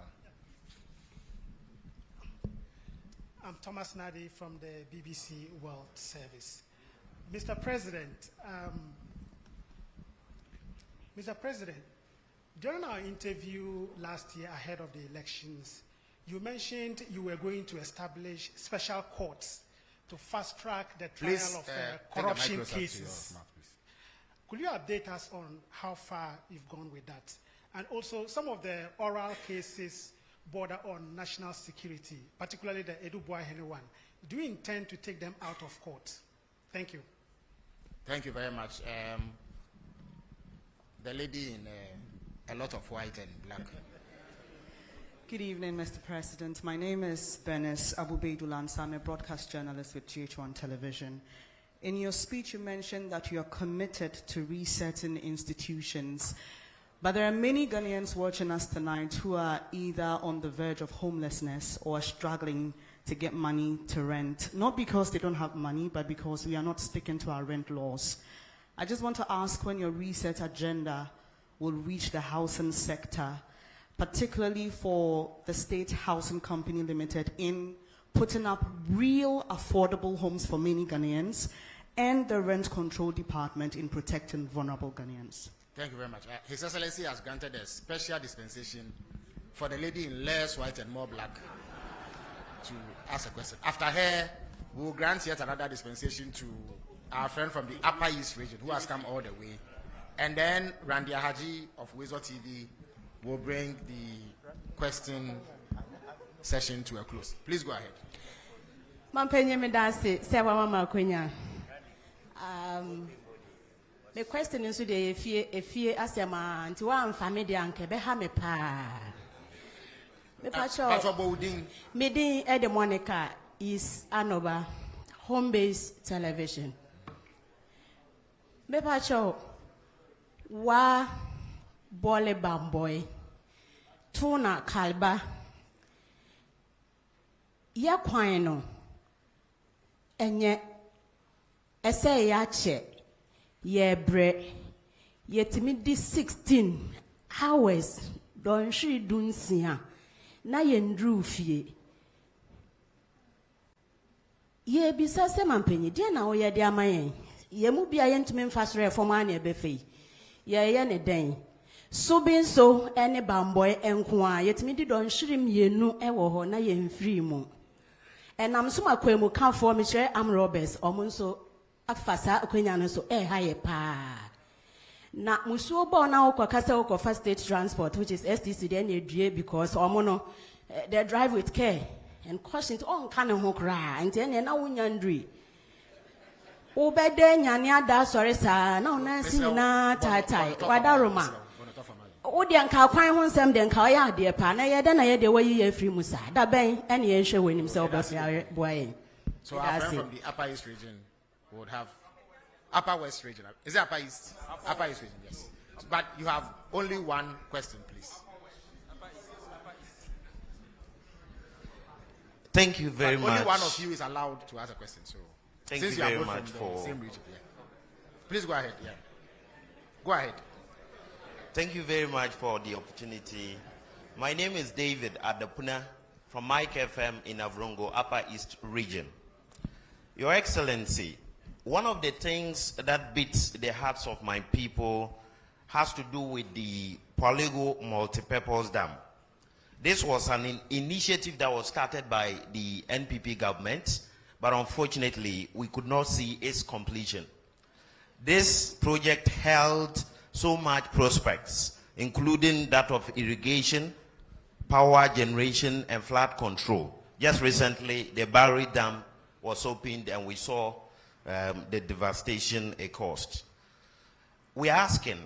I'm Thomas Nadi from the BBC World Service. Mr. President, during our interview last year ahead of the elections, you mentioned you were going to establish special courts to fast-track the trial of corruption cases. Could you update us on how far you've gone with that? And also, some of the oral cases border on national security, particularly the Eduboahene one. Do you intend to take them out of court? Thank you. Thank you very much. The lady in a lot of white and black. Good evening, Mr. President. My name is Bernice Abubeidulansa. I'm a broadcast journalist with GH1 Television. In your speech, you mentioned that you are committed to resetting institutions. But there are many Ghanaians watching us tonight who are either on the verge of homelessness or struggling to get money to rent, not because they don't have money, but because we are not sticking to our rent laws. I just want to ask when your reset agenda will reach the housing sector, particularly for the State Housing Company Limited in putting up real affordable homes for many Ghanaians, and the Rent Control Department in protecting vulnerable Ghanaians. Thank you very much. His Excellency has granted a special dispensation for the lady in less white and more black to ask a question. After her, we will grant yet another dispensation to our friend from the Upper East region who has come all the way. And then Randy Haji of Wezo TV will bring the question session to a close. Please go ahead. The question is today if you ask a man to one family and Kebehame pa. Meeting Ede Monica is Anoba home-based television. Mepacho wa bole bamboy tuna kalba ya kwano enye ese ya che ye bre yetimi di 16 hours don shi dunsia na ye ndru fie ye bisa se mampenyi dia na wo ye de amayen ye mu bia ye ntumi mfasore fom ana e befe ye ne den so bin so ene bamboy enko a yetimi di don shirim yenu e wo ho na ye mfiri mu enam so makwemu kan for me chere am robbers omunso afasa akwenya no so ha ye pa na musuo bo na wo kasa wo for state transport which is STC then ye due because omono they drive with care and caution on kan ho kra enti ene na wunyandri obede nyane ada sori sa na ona si na tai wadaroma odi anka kwan ho nsem de nka oya ade pa na ye de na ye de wayi ye free musa da ben ene ye hwe wenim se obafia boy. So our friend from the Upper East region would have Upper West region. Is it Upper East? Upper East region, yes. But you have only one question, please. Thank you very much. Only one of you is allowed to ask a question. So thank since you you very are both much from the for same region, please go ahead. Yeah, go ahead. Thank you very much for the opportunity. My name is David Adapuna from Mike FM in Avrongo, Upper East region. Your Excellency, one of the things that beats the hearts of my people has to do with the Polego multipurpose dam. This was an initiative that was started by the NPP government, but unfortunately, we could not see its completion. This project held so much prospects, including that of irrigation, power generation, and flood control. Just recently, the Barry Dam was opened, and we saw the devastation it caused. We're asking,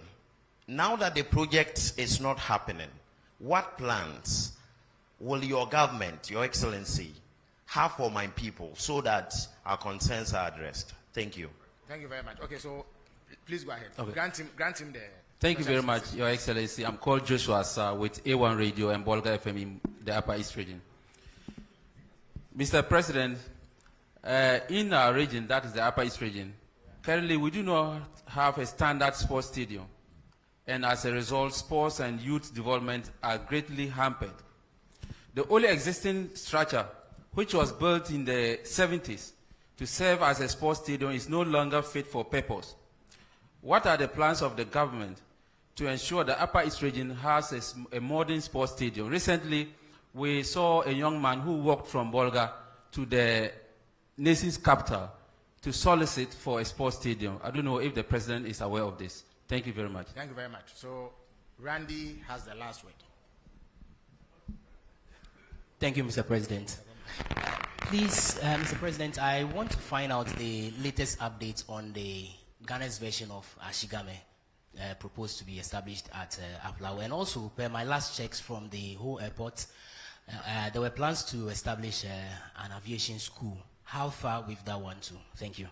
now that the project is not happening, what plans will your government, your Excellency, have for my people so that our concerns are addressed? Thank you. Thank you very much. Okay, so please go ahead. Okay. Grant him the... Thank you very much, Your Excellency. I'm called Joshua Sir with A1 Radio and Bolga FM in the Upper East region. Mr. President, in our region, that is the Upper East region, currently we do not have a standard sports stadium. And as a result, sports and youth development are greatly hampered. The only existing structure, which was built in the 70s to serve as a sports stadium, is no longer fit for purpose. What are the plans of the government to ensure the Upper East region has a modern sports stadium? Recently, we saw a young man who walked from Bolga to the nation's capital to solicit for a sports stadium. I don't know if the president is aware of this. Thank you very much. Thank you very much. So, Randy has the last word. Thank you, Mr. President. Please, Mr. President, I want to find out the latest updates on the Ghana's version of Ashigame proposed to be established at Aplawa. And also, per my last checks from the whole airport, there were plans to establish an aviation school. How far with that one too? Thank you.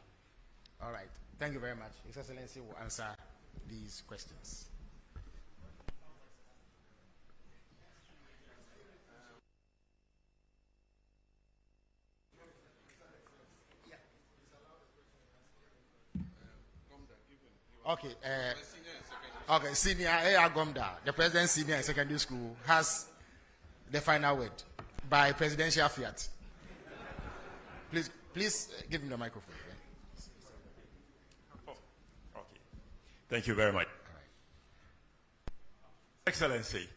All right. Thank you very much. His Excellency will answer these questions. Okay. Okay, senior Agomda, the president senior and secondary school, has the final word by presidential fiat. Please give him the microphone. Okay. Thank you very much. Excellency,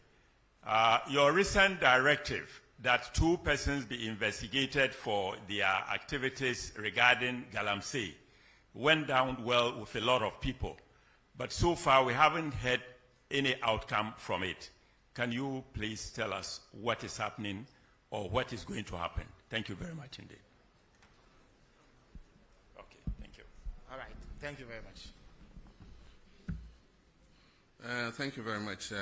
your recent directive that 2 persons be investigated for their activities regarding Galamsey went down well with a lot of people. But so far, we haven't had any outcome from it. Can you please tell us what is happening or what is going to happen? Thank you very much indeed. Okay, thank you. All right, thank you very much. Thank you very much.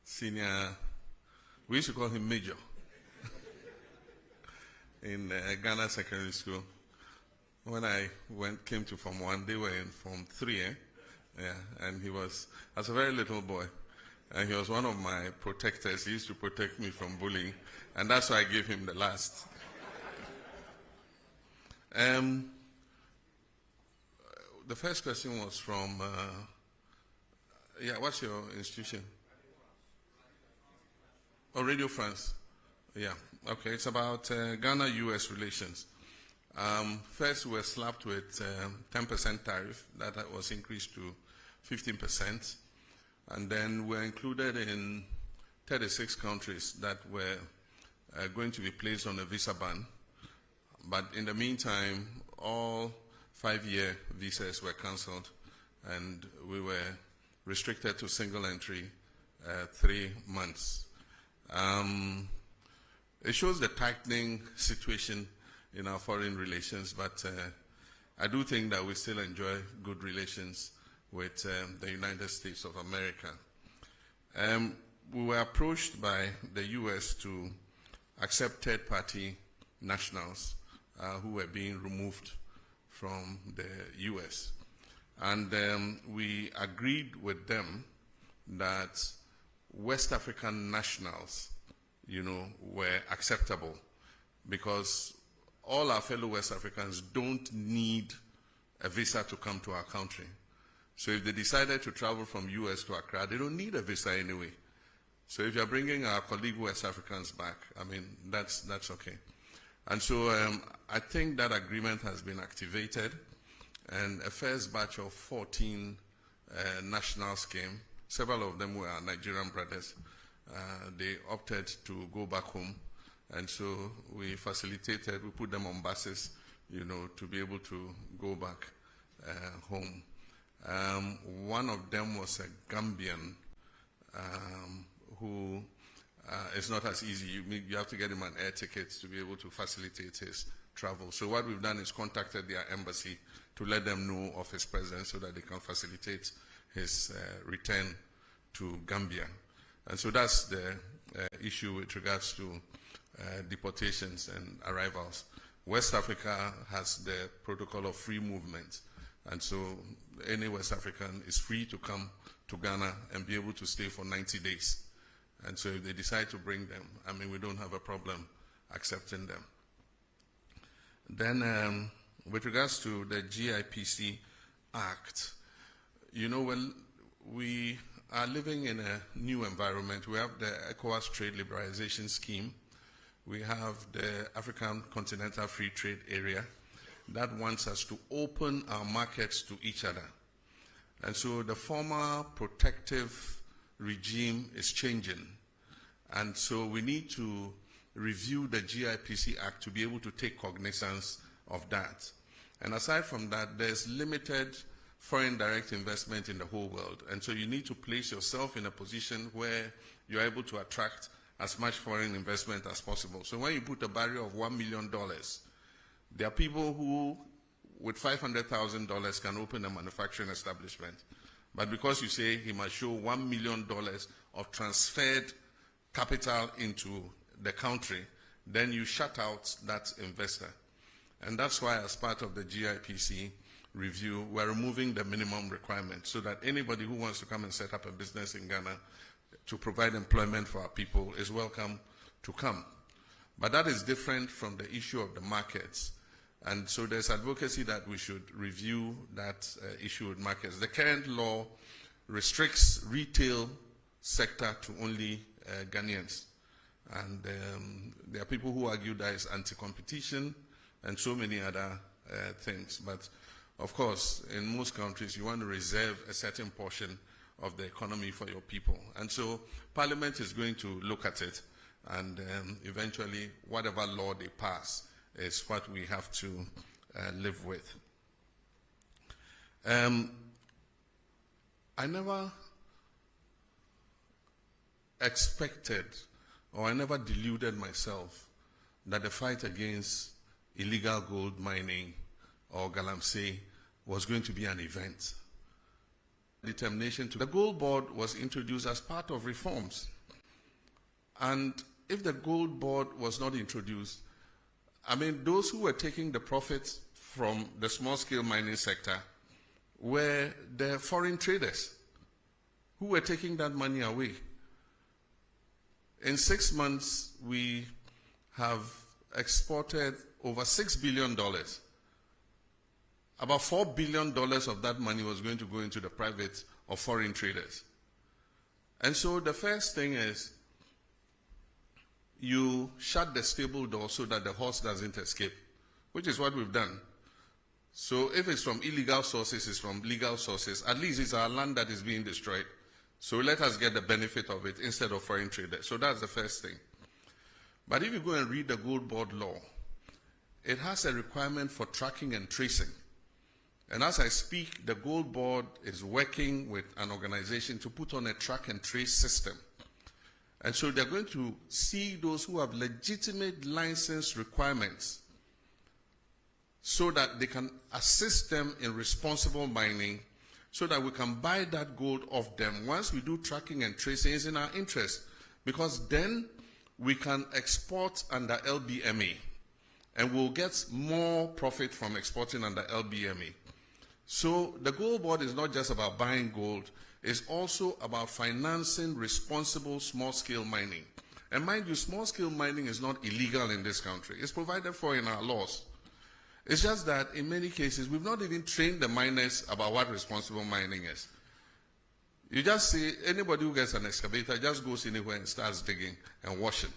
Senior, we used to call him Major in Ghana Secondary School. When I came to Form 1, they were in Form 3, Yeah, and he was, as a very little boy, and he was one of my protectors. He used to protect me from bullying, and that's why I gave him the last. The first question was from, what's your institution? Oh, Radio France. Yeah, okay, it's about Ghana-US relations. First, we were slapped with 10% tariff. That was increased to 15%. And then we're included in 36 countries that were going to be placed on a visa ban. But in the meantime, all 5-year visas were cancelled, and we were restricted to single entry 3 months. It shows the tightening situation in our foreign relations, but I do think that we still enjoy good relations with the United States of America. We were approached by the US to accept third-party nationals who were being removed from the US. And we agreed with them that West African nationals, were acceptable, because all our fellow West Africans don't need a visa to come to our country. So if they decided to travel from US to Accra, they don't need a visa anyway. So if you're bringing our colleague West Africans back, that's okay. And so I think that agreement has been activated, and a first batch of 14 nationals came. Several of them were our Nigerian brothers. They opted to go back home, and so we put them on buses, to be able to go back home. One of them was a Gambian who it's not as easy. You have to get him an air ticket to be able to facilitate his travel. So what we've done is contacted their embassy to let them know of his presence so that they can facilitate his return to Gambia. And so that's the issue with regards to deportations and arrivals. West Africa has the protocol of free movement. And so any West African is free to come to Ghana and be able to stay for 90 days. And so if they decide to bring them, we don't have a problem accepting them. Then with regards to the GIPC Act, we are living in a new environment. We have the ECOWAS Trade Liberalization Scheme. We have the African Continental Free Trade Area that wants us to open our markets to each other. And so the former protective regime is changing. And so we need to review the GIPC Act to be able to take cognizance of that. And aside from that, there's limited foreign direct investment in the whole world. And so you need to place yourself in a position where you're able to attract as much foreign investment as possible. So when you put a barrier of $1 million, there are people who, with $500,000, can open a manufacturing establishment. But because you say he must show $1 million of transferred capital into the country, then you shut out that investor. And that's why, as part of the GIPC review, we're removing the minimum requirement so that anybody who wants to come and set up a business in Ghana to provide employment for our people is welcome to come. But that is different from the issue of the markets. And so there's advocacy that we should review that issue with markets. The current law restricts retail sector to only Ghanaians. And there are people who argue that it's anti-competition and so many other things. But of course, in most countries, you want to reserve a certain portion of the economy for your people. And so Parliament is going to look at it, and eventually whatever law they pass is what we have to live with. I never expected, or I never deluded myself, that the fight against illegal gold mining or Galamsey was going to be an event. Determination to the gold board was introduced as part of reforms. And if the gold board was not introduced, I mean, those who were taking the profits from the small-scale mining sector were the foreign traders who were taking that money away. In 6 months, we have exported over $6 billion. About $4 billion of that money was going to go into the private or foreign traders. And so the first thing is you shut the stable door so that the horse doesn't escape, which is what we've done. So if it's from illegal sources, it's from legal sources. At least it's our land that is being destroyed. So let us get the benefit of it instead of foreign traders. So that's the first thing. But if you go and read the gold board law, it has a requirement for tracking and tracing. And as I speak, the gold board is working with an organization to put on a track and trace system. And so they're going to see those who have legitimate license requirements so that they can assist them in responsible mining, so that we can buy that gold off them. Once we do tracking and tracing, it's in our interest, because then we can export under LBMA, and we'll get more profit from exporting under LBMA. So the gold board is not just about buying gold, it's also about financing responsible small-scale mining. And mind you, small-scale mining is not illegal in this country. It's provided for in our laws. It's just that in many cases, we've not even trained the miners about what responsible mining is. You just see anybody who gets an excavator just goes anywhere and starts digging and washing.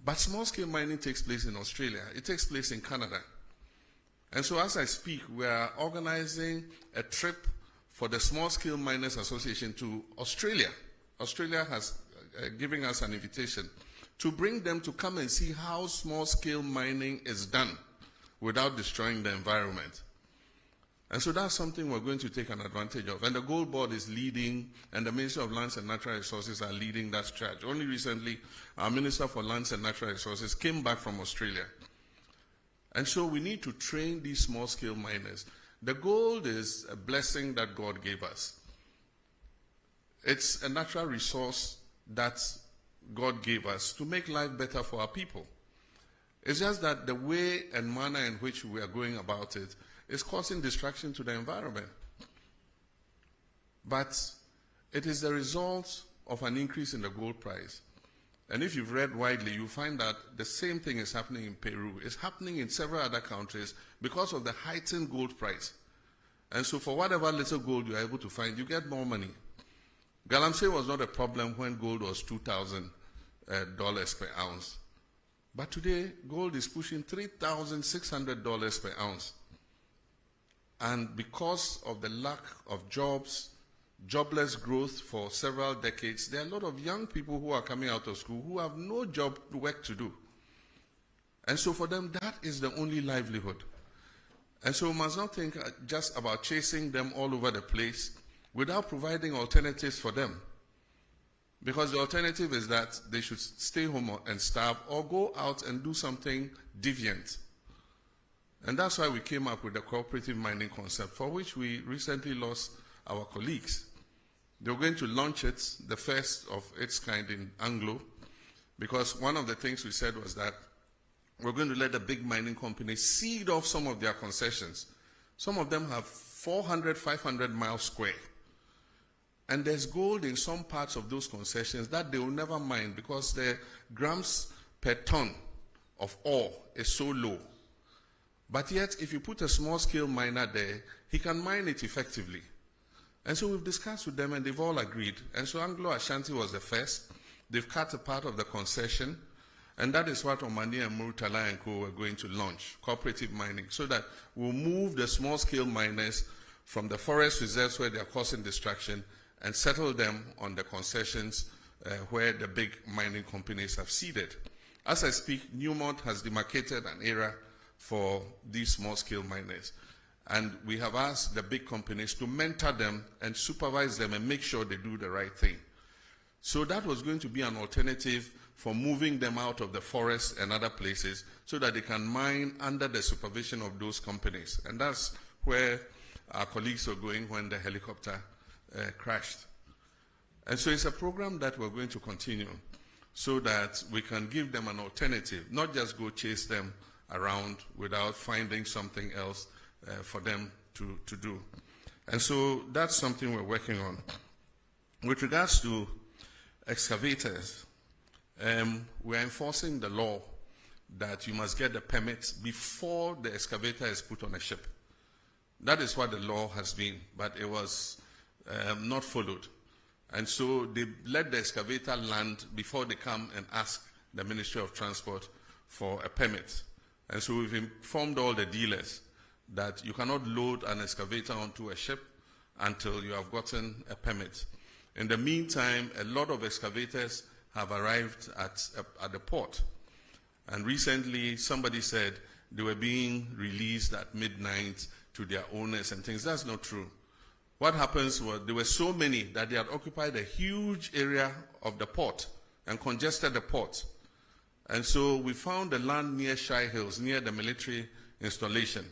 But small-scale mining takes place in Australia. It takes place in Canada. And so as I speak, we are organizing a trip for the Small Scale Miners Association to Australia. Australia has given us an invitation to bring them to come and see how small-scale mining is done without destroying the environment. And so that's something we're going to take an advantage of. And the Gold Board is leading, and the Ministry of Lands and Natural Resources are leading that charge. Only recently, our Minister for Lands and Natural Resources came back from Australia. And so we need to train these small-scale miners. The gold is a blessing that God gave us. It's a natural resource that God gave us to make life better for our people. It's just that the way and manner in which we are going about it is causing destruction to the environment. But it is the result of an increase in the gold price. And if you've read widely, you find that the same thing is happening in Peru. It's happening in several other countries because of the heightened gold price. And so for whatever little gold you're able to find, you get more money. Galamsey was not a problem when gold was $2,000 per ounce. But today, gold is pushing $3,600 per ounce. And because of the lack of jobs, jobless growth for several decades, there are a lot of young people who are coming out of school who have no job work to do. And so for them, that is the only livelihood. And so we must not think just about chasing them all over the place without providing alternatives for them. Because the alternative is that they should stay home and starve or go out and do something deviant. And that's why we came up with the cooperative mining concept, for which we recently lost our colleagues. They were going to launch it, the first of its kind in Anglo, because one of the things we said was that we're going to let the big mining companies seed off some of their concessions. Some of them have 400, 500 miles square. And there's gold in some parts of those concessions that they will never mine because the grams per ton of ore is so low. But yet, if you put a small-scale miner there, he can mine it effectively. And so we've discussed with them, and they've all agreed. And so Anglo-Ashanti was the first. They've cut a part of the concession, and that is what Omani and Murtala and Co. were going to launch, cooperative mining, so that we'll move the small-scale miners from the forest reserves where they are causing destruction and settle them on the concessions where the big mining companies have seeded. As I speak, Newmont has demarcated an area for these small-scale miners. And we have asked the big companies to mentor them and supervise them and make sure they do the right thing. So that was going to be an alternative for moving them out of the forest and other places so that they can mine under the supervision of those companies. And that's where our colleagues were going when the helicopter crashed. And so it's a program that we're going to continue so that we can give them an alternative, not just go chase them around without finding something else for them to do. And so that's something we're working on. With regards to excavators, we're enforcing the law that you must get the permits before the excavator is put on a ship. That is what the law has been, but it was not followed. And so they let the excavator land before they come and ask the Ministry of Transport for a permit. And so we've informed all the dealers that you cannot load an excavator onto a ship until you have gotten a permit. In the meantime, a lot of excavators have arrived at the port. And recently, somebody said they were being released at midnight to their owners and things. That's not true. What happens was there were so many that they had occupied a huge area of the port and congested the port. And so we found the land near Shai Hills, near the military installation.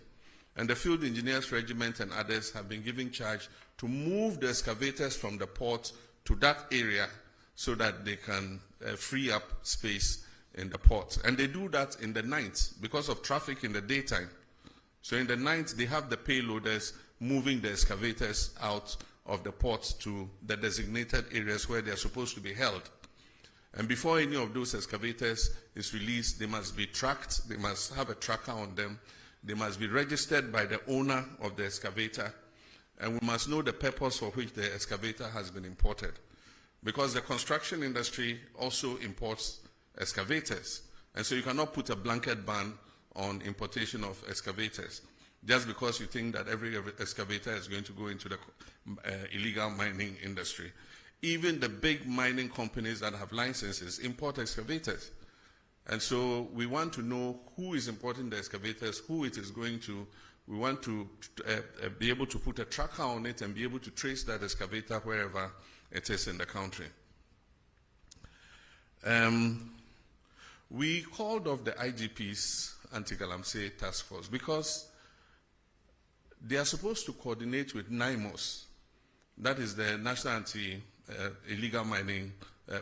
And the Field Engineers Regiment and others have been given charge to move the excavators from the port to that area so that they can free up space in the port. And they do that in the night because of traffic in the daytime. So in the night, they have the payloaders moving the excavators out of the port to the designated areas where they are supposed to be held. And before any of those excavators is released, they must be tracked. They must have a tracker on them. They must be registered by the owner of the excavator. And we must know the purpose for which the excavator has been imported. Because the construction industry also imports excavators. And so you cannot put a blanket ban on importation of excavators just because you think that every excavator is going to go into the illegal mining industry. Even the big mining companies that have licenses import excavators. And so we want to know who is importing the excavators, who it is going to. We want to be able to put a tracker on it and be able to trace that excavator wherever it is in the country. We called off the IGP's anti-Galamsey task force because they are supposed to coordinate with NIMOS, that is the National Anti-Illegal Mining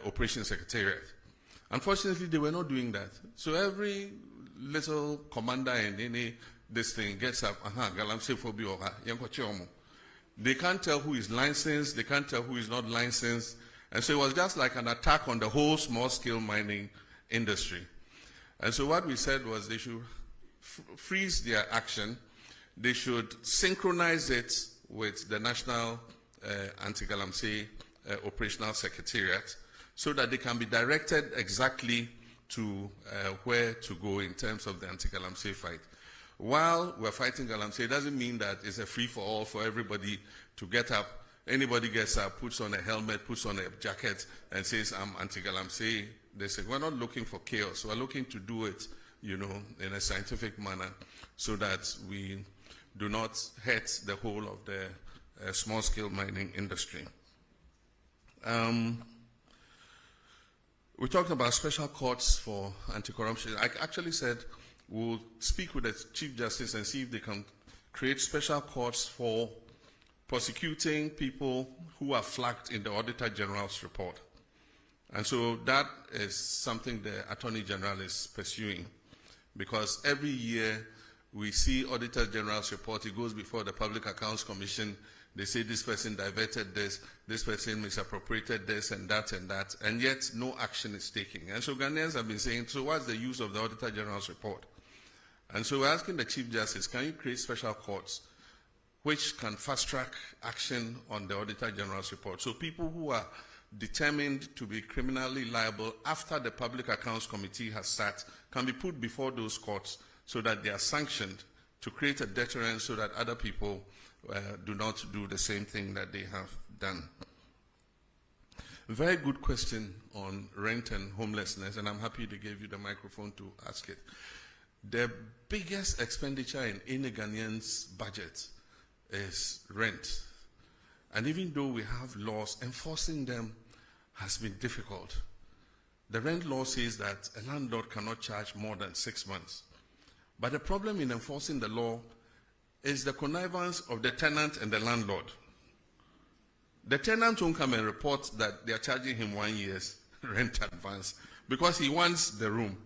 Operations Secretariat. Unfortunately, they were not doing that. So every little commander in any this thing gets up, Galamsey phobia or they can't tell who is licensed, they can't tell who is not licensed. And so it was just like an attack on the whole small-scale mining industry. And so what we said was they should freeze their action. They should synchronize it with the National Anti-Galamsey Operational Secretariat so that they can be directed exactly to where to go in terms of the anti-Galamsey fight. While we're fighting Galamsey, it doesn't mean that it's a free-for-all for everybody to get up. Anybody gets up, puts on a helmet, puts on a jacket, and says, I'm anti-Galamsey. They say, we're not looking for chaos. We're looking to do it, in a scientific manner so that we do not hurt the whole of the small-scale mining industry. We talked about special courts for anti-corruption. I actually said we'll speak with the Chief Justice and see if they can create special courts for prosecuting people who are flagged in the Auditor General's report. And so that is something the Attorney General is pursuing, because every year we see Auditor General's report, it goes before the Public Accounts Commission, they say this person diverted this person misappropriated this and that, and yet no action is taken. And so Ghanaians have been saying, so what's the use of the Auditor General's report? And so we're asking the Chief Justice, can you create special courts which can fast-track action on the Auditor General's report? So people who are determined to be criminally liable after the Public Accounts Committee has sat can be put before those courts so that they are sanctioned to create a deterrent so that other people do not do the same thing that they have done. Very good question on rent and homelessness, and I'm happy to give you the microphone to ask it. The biggest expenditure in any Ghanaian's budget is rent. And even though we have laws, enforcing them has been difficult. The rent law says that a landlord cannot charge more than 6 months. But the problem in enforcing the law is the connivance of the tenant and the landlord. The tenant won't come and report that they are charging him 1 year's rent advance because he wants the room.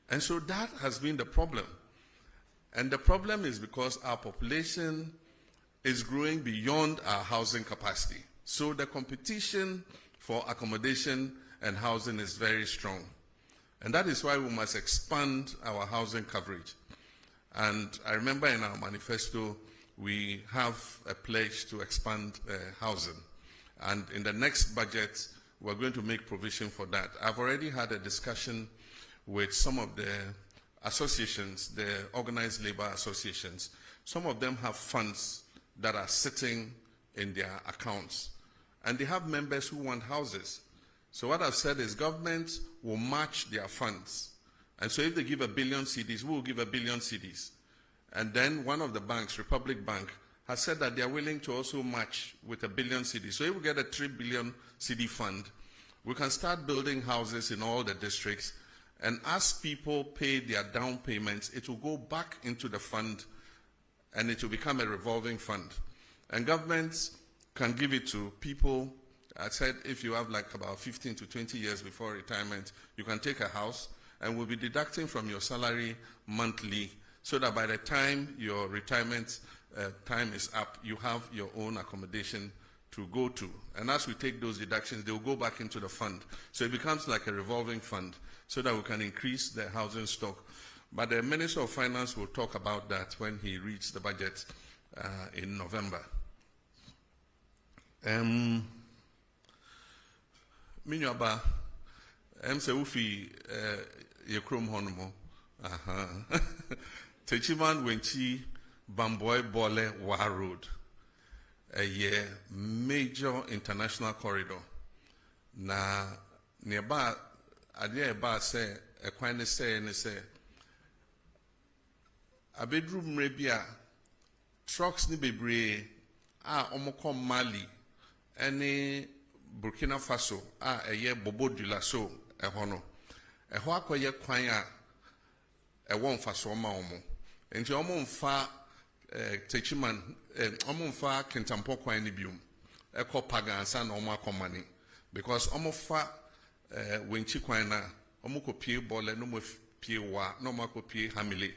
And so that has been the problem. And the problem is because our population is growing beyond our housing capacity. So the competition for accommodation and housing is very strong. And that is why we must expand our housing coverage. And I remember in our manifesto, we have a pledge to expand housing. And in the next budget, we're going to make provision for that. I've already had a discussion with some of the associations, the organized labor associations. Some of them have funds that are sitting in their accounts. And they have members who want houses. So what I've said is government will match their funds. And so if they give 1 billion cedis, we will give 1 billion cedis. And then one of the banks, Republic Bank, has said that they are willing to also match with 1 billion cedis. So if we get a 3 billion cedi fund, we can start building houses in all the districts. And as people pay their down payments, it will go back into the fund and it will become a revolving fund. And governments can give it to people. I said if you have like about 15 to 20 years before retirement, you can take a house and we'll be deducting from your salary monthly so that by the time your retirement time is up, you have your own accommodation to go to. And as we take those deductions, they will go back into the fund. So it becomes like a revolving fund so that we can increase the housing stock. But the Minister of Finance will talk about that when he reads the budget in November. Minyaba, se ufi yekrom honomo. Techiman wenchi Bamboy Bole Wa Road, a major international corridor. Na nearby, adia ba say a quine say and say a bedroom rebia trucks ni bebre omoko Mali any Burkina Faso a ye Bobo Dula so a hono a hoako ye quine a one faso ma omo enti omo mfa techiman omo mfa kentampo kwan ni biom eko pagansa na omo akomani because omo fa wenchi kwan na omo ko pie bole no mo pie wa no mo ko pie hamile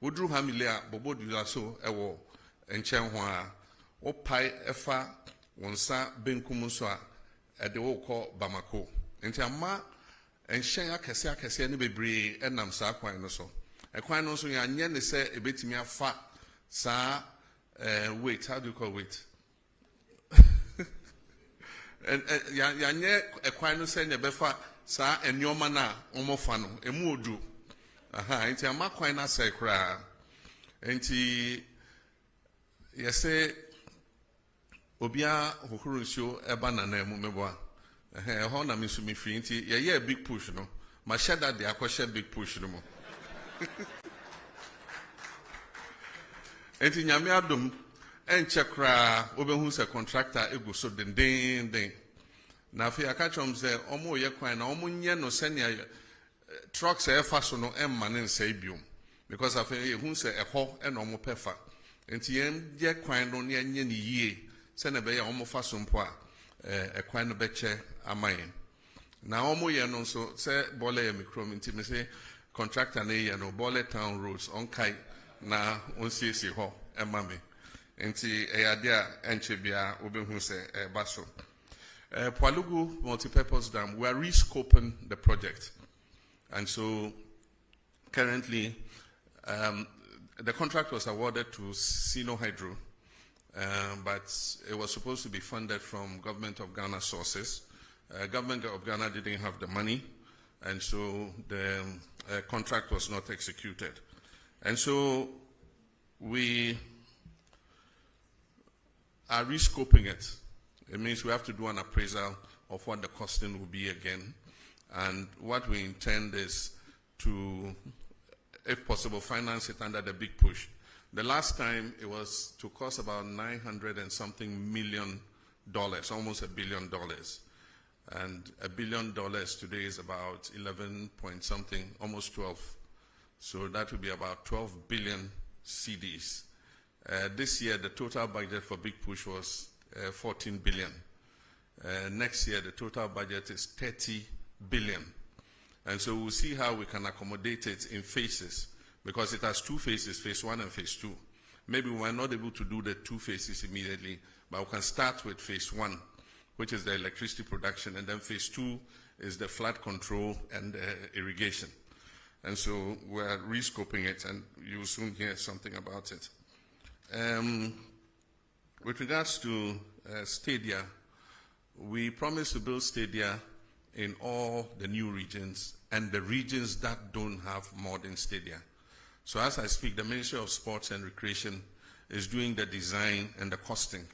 wodru hamile a Bobo Dula so ewo enchen ho a o pai efa wonsa benkum so a ede wo ko Bamako enti ama enhyen akese ne bebre enam sa kwan no so ekwan no so ya nye ne se ebetimi afa sa wait, how do you call wait? And ya nye ekwan no se ne befa sa enyoma na omofa no emu odu enti ama kwan na se kra enti yese obia hokuru nsuo eba na na emu meboa ho na misumi fi enti ye big push no ma shada de akoshe big push no mo enti nyame adom enche kra obehu se contractor egu so den na afi akachom se omo ye kwan na omo nye no senia trucks e fa so no emma ne nsa biom because afi ye hu se eho e no omo pefa enti ye kwan no ne nye ne yie se na be ye omo fa so mpo a ekwan no beche amayen na omo ye no so se bole ye mikrom enti me se contractor na ye no Bole Town Roads on kai na on sisi ho ema me enti eyadea enche bia obehu se baso Palugu multipurpose dam, we are rescoping the project, and so currently The contract was awarded to Sino Hydro, but it was supposed to be funded from Government of Ghana sources. Government of Ghana didn't have the money, and so the contract was not executed. And so we are rescoping it. It means we have to do an appraisal of what the costing will be again. And what we intend is to, if possible, finance it under the big push. The last time it was to cost about $900 and something million, almost $1 billion. And $1 billion today is about 11 point something, almost 12. So that would be about 12 billion CDs. This year, the total budget for Big Push was 14 billion. Next year, the total budget is 30 billion. And so we'll see how we can accommodate it in phases, because it has two phases, phase 1 and phase 2. Maybe we're not able to do the two phases immediately, but we can start with phase 1, which is the electricity production, and then phase 2 is the flood control and irrigation. And so we're rescoping it, and you'll soon hear something about it. With regards to stadia, we promised to build stadia in all the new regions and the regions that don't have modern stadia. So as I speak, the Ministry of Sports and Recreation is doing the design and the costing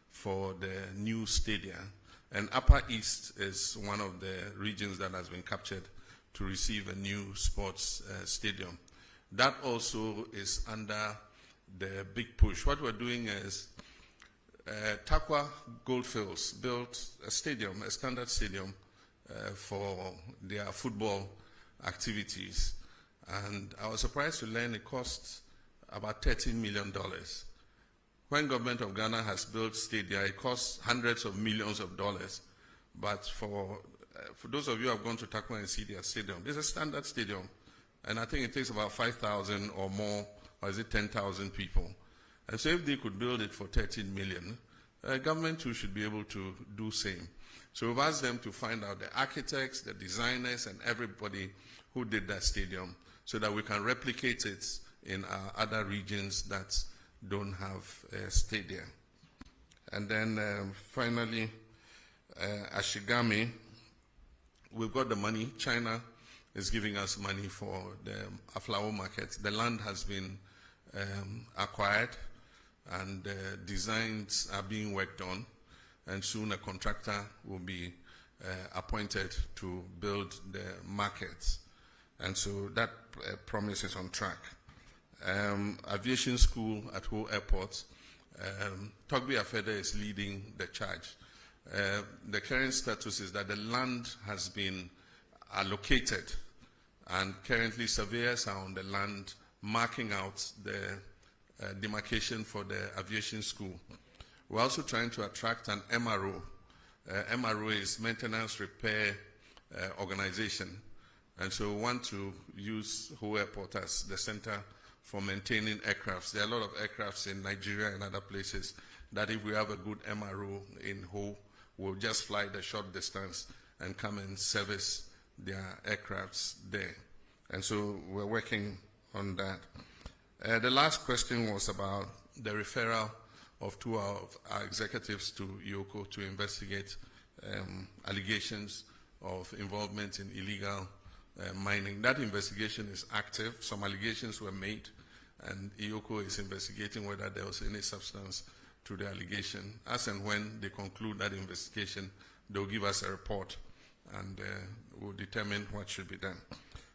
for the new stadia. And Upper East is one of the regions that has been captured to receive a new sports stadium. That also is under the big push. What we're doing is Takwa Goldfields built a stadium, a standard stadium for their football activities. And I was surprised to learn it cost about $13 million. When Government of Ghana has built stadia, it costs hundreds of millions of dollars. But for those of you who have gone to Takwa and see their stadium, this is a standard stadium. And I think it takes about 5,000 or more, or is it 10,000 people? And so if they could build it for 13 million, government too should be able to do same. So we've asked them to find out the architects, the designers, and everybody who did that stadium so that we can replicate it in our other regions that don't have a stadium. And then finally, Ashigami, we've got the money. China is giving us money for the Aflao market. The land has been acquired, and designs are being worked on, and soon a contractor will be appointed to build the markets. And so that promise is on track. Aviation school at Ho Airport, Togbi Afede is leading the charge. The current status is that the land has been allocated, and currently surveyors are on the land marking out the demarcation for the aviation school. We're also trying to attract an MRO. MRO is Maintenance Repair Organization. And so we want to use Ho Airport as the center for maintaining aircrafts. There are a lot of aircrafts in Nigeria and other places that if we have a good MRO in Ho, we'll just fly the short distance and come and service their aircrafts there. And so we're working on that. The last question was about the referral of two of our executives to IOCO to investigate allegations of involvement in illegal mining. That investigation is active. Some allegations were made, and IOCO is investigating whether there was any substance to the allegation. As and when they conclude that investigation, they'll give us a report, and we'll determine what should be done.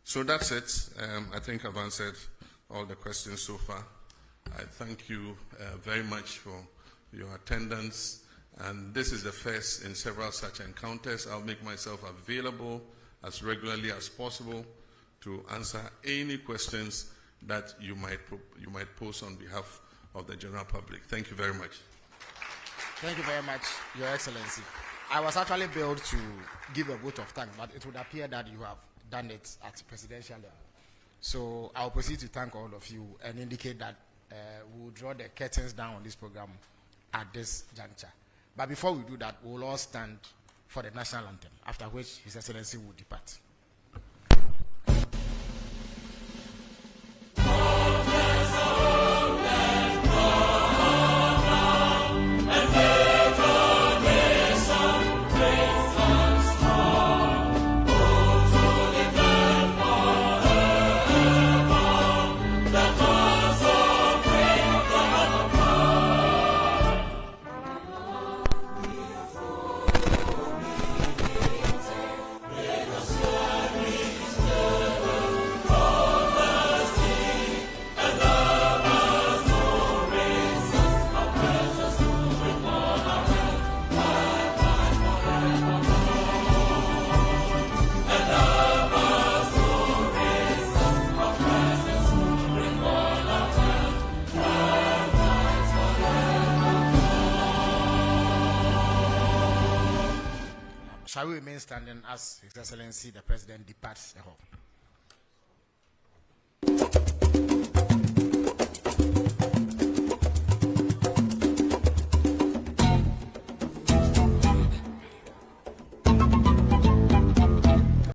So that's it. I think I've answered all the questions so far. I thank you very much for your attendance, and this is the first in several such encounters. I'll make myself available as regularly as possible to answer any questions that you might pose on behalf of the general public. Thank you very much. Thank you very much, Your Excellency. I was actually billed to give a vote of thanks, but it would appear that you have done it at presidential level. So I'll proceed to thank all of you and indicate that we'll draw the curtains down on this program at this juncture. But before we do that, we'll all stand for the national anthem, after which His Excellency will depart. shall we remain standing as His Excellency the President departs the hall?